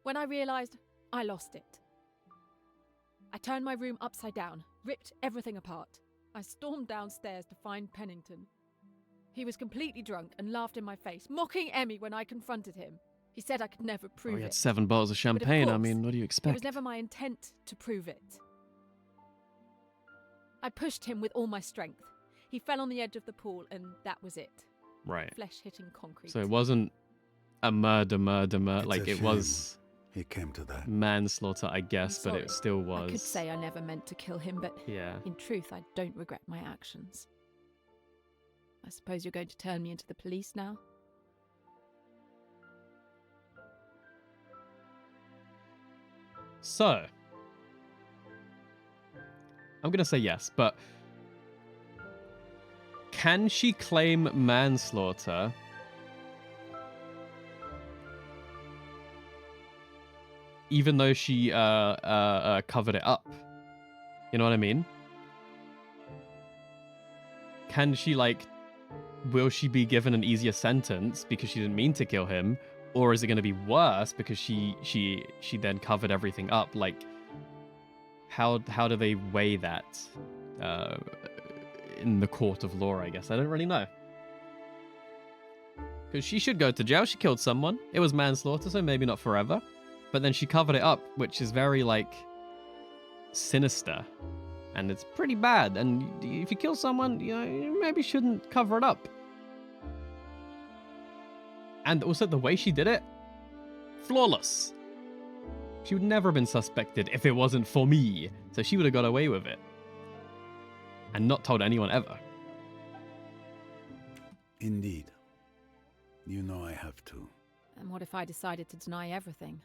When I realised, I lost it. I turned my room upside down, ripped everything apart. I stormed downstairs to find Pennington. He was completely drunk and laughed in my face, mocking Emmy when I confronted him. He said I could never prove Oh, he had it. 7 bottles of But of champagne. I course, mean, what do you It expect? was never my intent to prove it. I pushed him with all my strength. He fell on the edge of the pool, and that was it. Right. Flesh hitting concrete. So it wasn't a murder. It's Like a it shame was it came to that. manslaughter, I guess, but it sorry. still was. I could say I never meant to kill him, but Yeah. in truth, I don't regret my actions. I suppose you're going to turn me into the police now? So, I'm going to say yes, but can she claim manslaughter even though she covered it up? You know what I mean? Can she, like, will she be given an easier sentence because she didn't mean to kill him? Or is it going to be worse because she then covered everything up? Like, how do they weigh that in the court of law, I guess? I don't really know. Because she should go to jail. She killed someone. It was manslaughter, so maybe not forever. But then she covered it up, which is very, like, sinister, and it's pretty bad. And if you kill someone, you maybe shouldn't cover it up. And also the way she did it, flawless. She would never have been suspected if it wasn't for me. So she would have got away with it. And not told anyone ever. Indeed. You know I have to. And what if I decided to deny everything?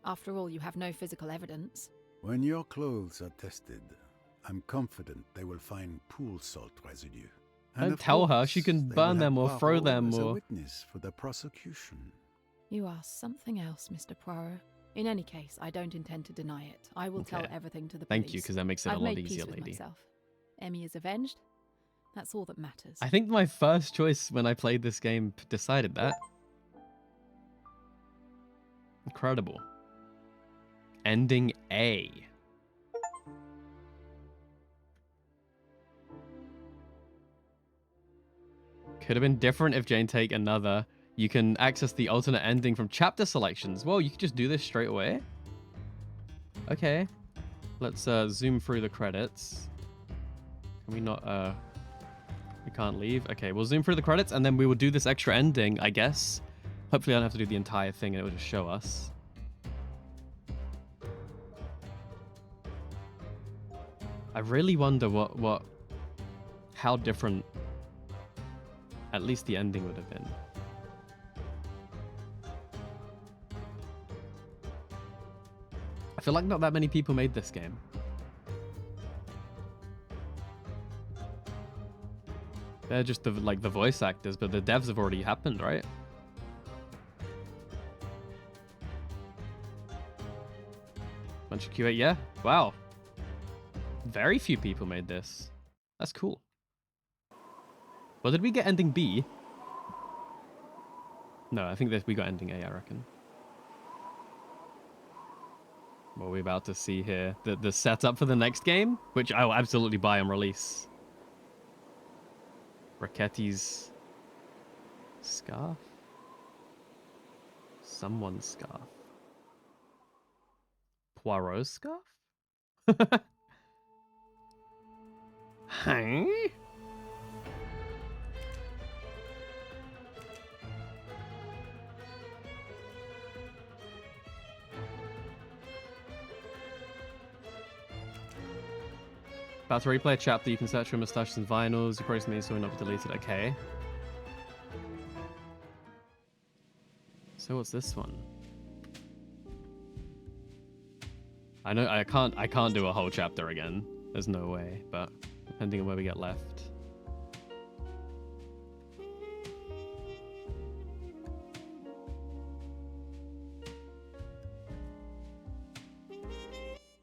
After all, you have no physical evidence. When your clothes are tested, I'm confident they will find pool salt residue. And Don't tell her. course, She can they burn will them have or throw Poirot them as a or... witness for the prosecution. You are something else, Mr. Poirot. In any case, I don't intend to deny it. I will tell everything to the police. Thank you, because that makes it I've a lot made easier, peace with lady. myself. Emmy is avenged. That's all that matters. I think my first choice when I played this game decided that. Incredible. Ending A. Could have been different if Jane take another. You can access the alternate ending from chapter selections. Well, you could just do this straight away. Okay. Let's zoom through the credits. Can we not, we can't leave? Okay, we'll zoom through the credits and then we will do this extra ending, I guess. Hopefully I don't have to do the entire thing and it will just show us. I really wonder how different at least the ending would have been. I feel like not that many people made this game. They're just the voice actors, but the devs have already happened, right? Bunch of QA, yeah. Wow. Very few people made this. That's cool. Well, did we get ending B? No, I think that we got ending A, I reckon. What are we about to see here? The setup for the next game, which I will absolutely buy on release. Racketti's scarf? Someone's scarf. Poirot's scarf? Huh? About to replay a chapter, you can search for mustaches and vinyls. You probably means so will not be deleted. Okay. So what's this one? I know I can't do a whole chapter again. There's no way, but depending on where we get left.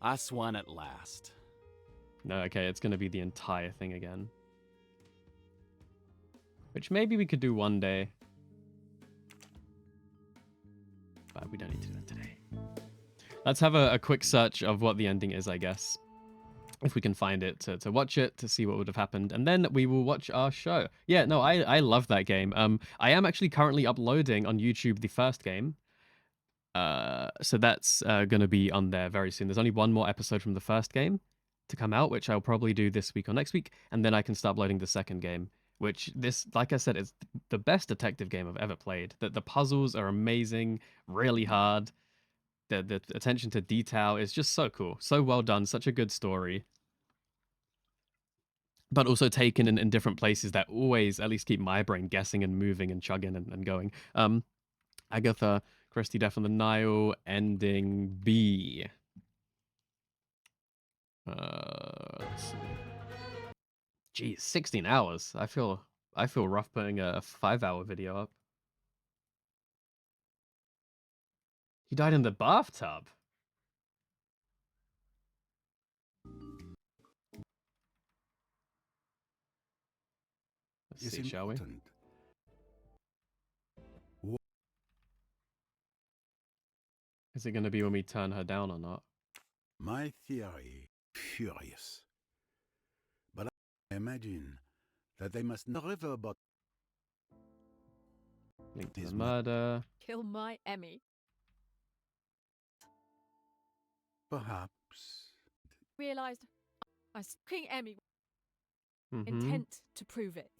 Us won at last. No, okay, it's going to be the entire thing again. Which maybe we could do one day. But we don't need to do it today. Let's have a quick search of what the ending is, I guess. If we can find it, to watch it, to see what would have happened. And then we will watch our show. Yeah, no, I love that game. I am actually currently uploading on YouTube the first game. So that's going to be on there very soon. There's only one more episode from the first game to come out, which I'll probably do this week or next week, and then I can start uploading the second game, which this, like I said, is the best detective game I've ever played. The puzzles are amazing, really hard. The attention to detail is just so cool, so well done, such a good story, but also taken in different places that always at least keep my brain guessing and moving and chugging and going. Agatha Christie, Death on the Nile, ending B. Let's see. Geez, 16 hours. I feel rough putting a 5-hour video up. He died in the bathtub. Let's see, shall we? Is it going to be when we turn her down or not? My theory, furious. But I imagine that they must know about Linked to the murder. Kill my Emmy. Perhaps Realised I was King Emmy, Mhm. intent to prove it.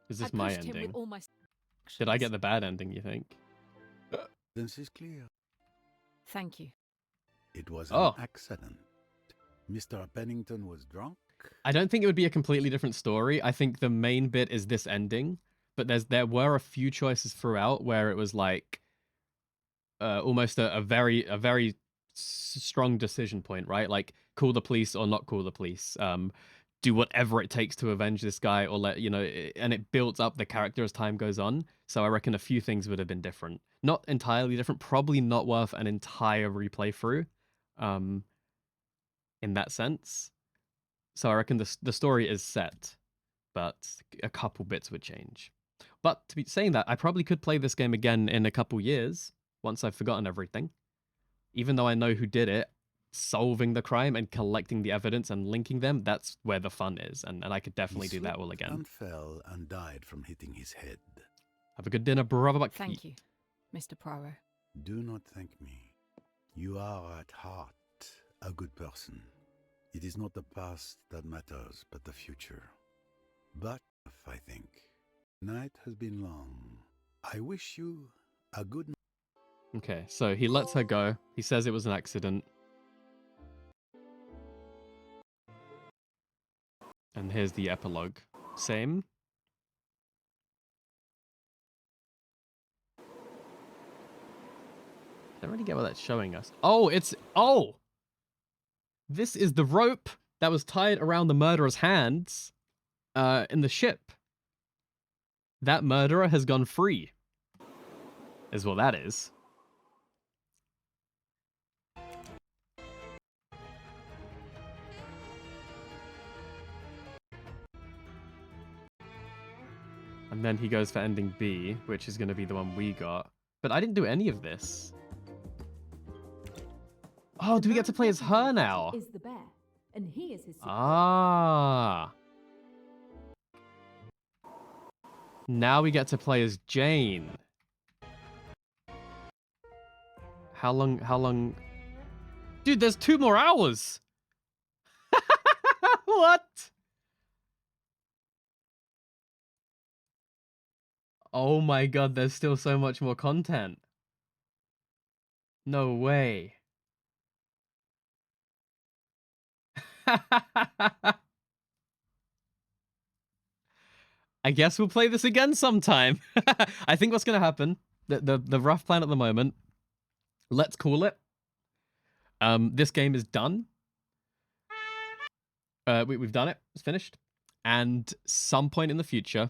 Is this I my pushed him with ending? all my Did I get the bad ending, you think? This is clear. Thank you. It was Oh. an accident. Mr. Pennington was drunk. I don't think it would be a completely different story. I think the main bit is this ending, but there were a few choices throughout where it was like almost a very strong decision point, right? Like call the police or not call the police. Do whatever it takes to avenge this guy or let and it builds up the character as time goes on. So I reckon a few things would have been different. Not entirely different, probably not worth an entire replay through. In that sense. So I reckon the story is set, but a couple bits would change. But to be saying that, I probably could play this game again in a couple years once I've forgotten everything. Even though I know who did it, solving the crime and collecting the evidence and linking them, that's where the fun is. And I could definitely do that all He again. and fell and died from hitting his head. Have a good dinner, brother. Thank you, Mr. Poirot. Do not thank me. You are at heart a good person. It is not the past that matters, but the future. But, I think, night has been long. I wish you a good night. Okay, so he lets her go. He says it was an accident. And here's the epilogue. Same. I don't really get what that's showing us. Oh, oh! This is the rope that was tied around the murderer's hands in the ship. That murderer has gone free. Is what that is. And then he goes for ending B, which is going to be the one we got. But I didn't do any of this. Oh, do we get to play as her now? Is the bear, and he is his Ah. Now we get to play as Jane. How long? Dude, there's 2 more hours. What? Oh my god, there's still so much more content. No way. I guess we'll play this again sometime. I think what's going to happen, the rough plan at the moment, let's call it. This game is done. We've done it. It's finished. And some point in the future,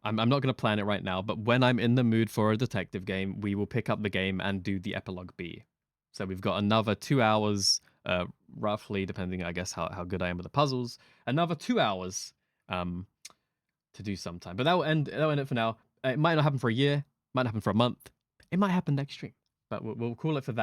I'm not going to plan it right now, but when I'm in the mood for a detective game, we will pick up the game and do the Epilogue B. So we've got another 2 hours, roughly, depending, I guess, how good I am with the puzzles. Another 2 hours to do sometime. But that'll end it for now. It might not happen for a year. Might not happen for a month. It might happen next stream. But we'll call it for that.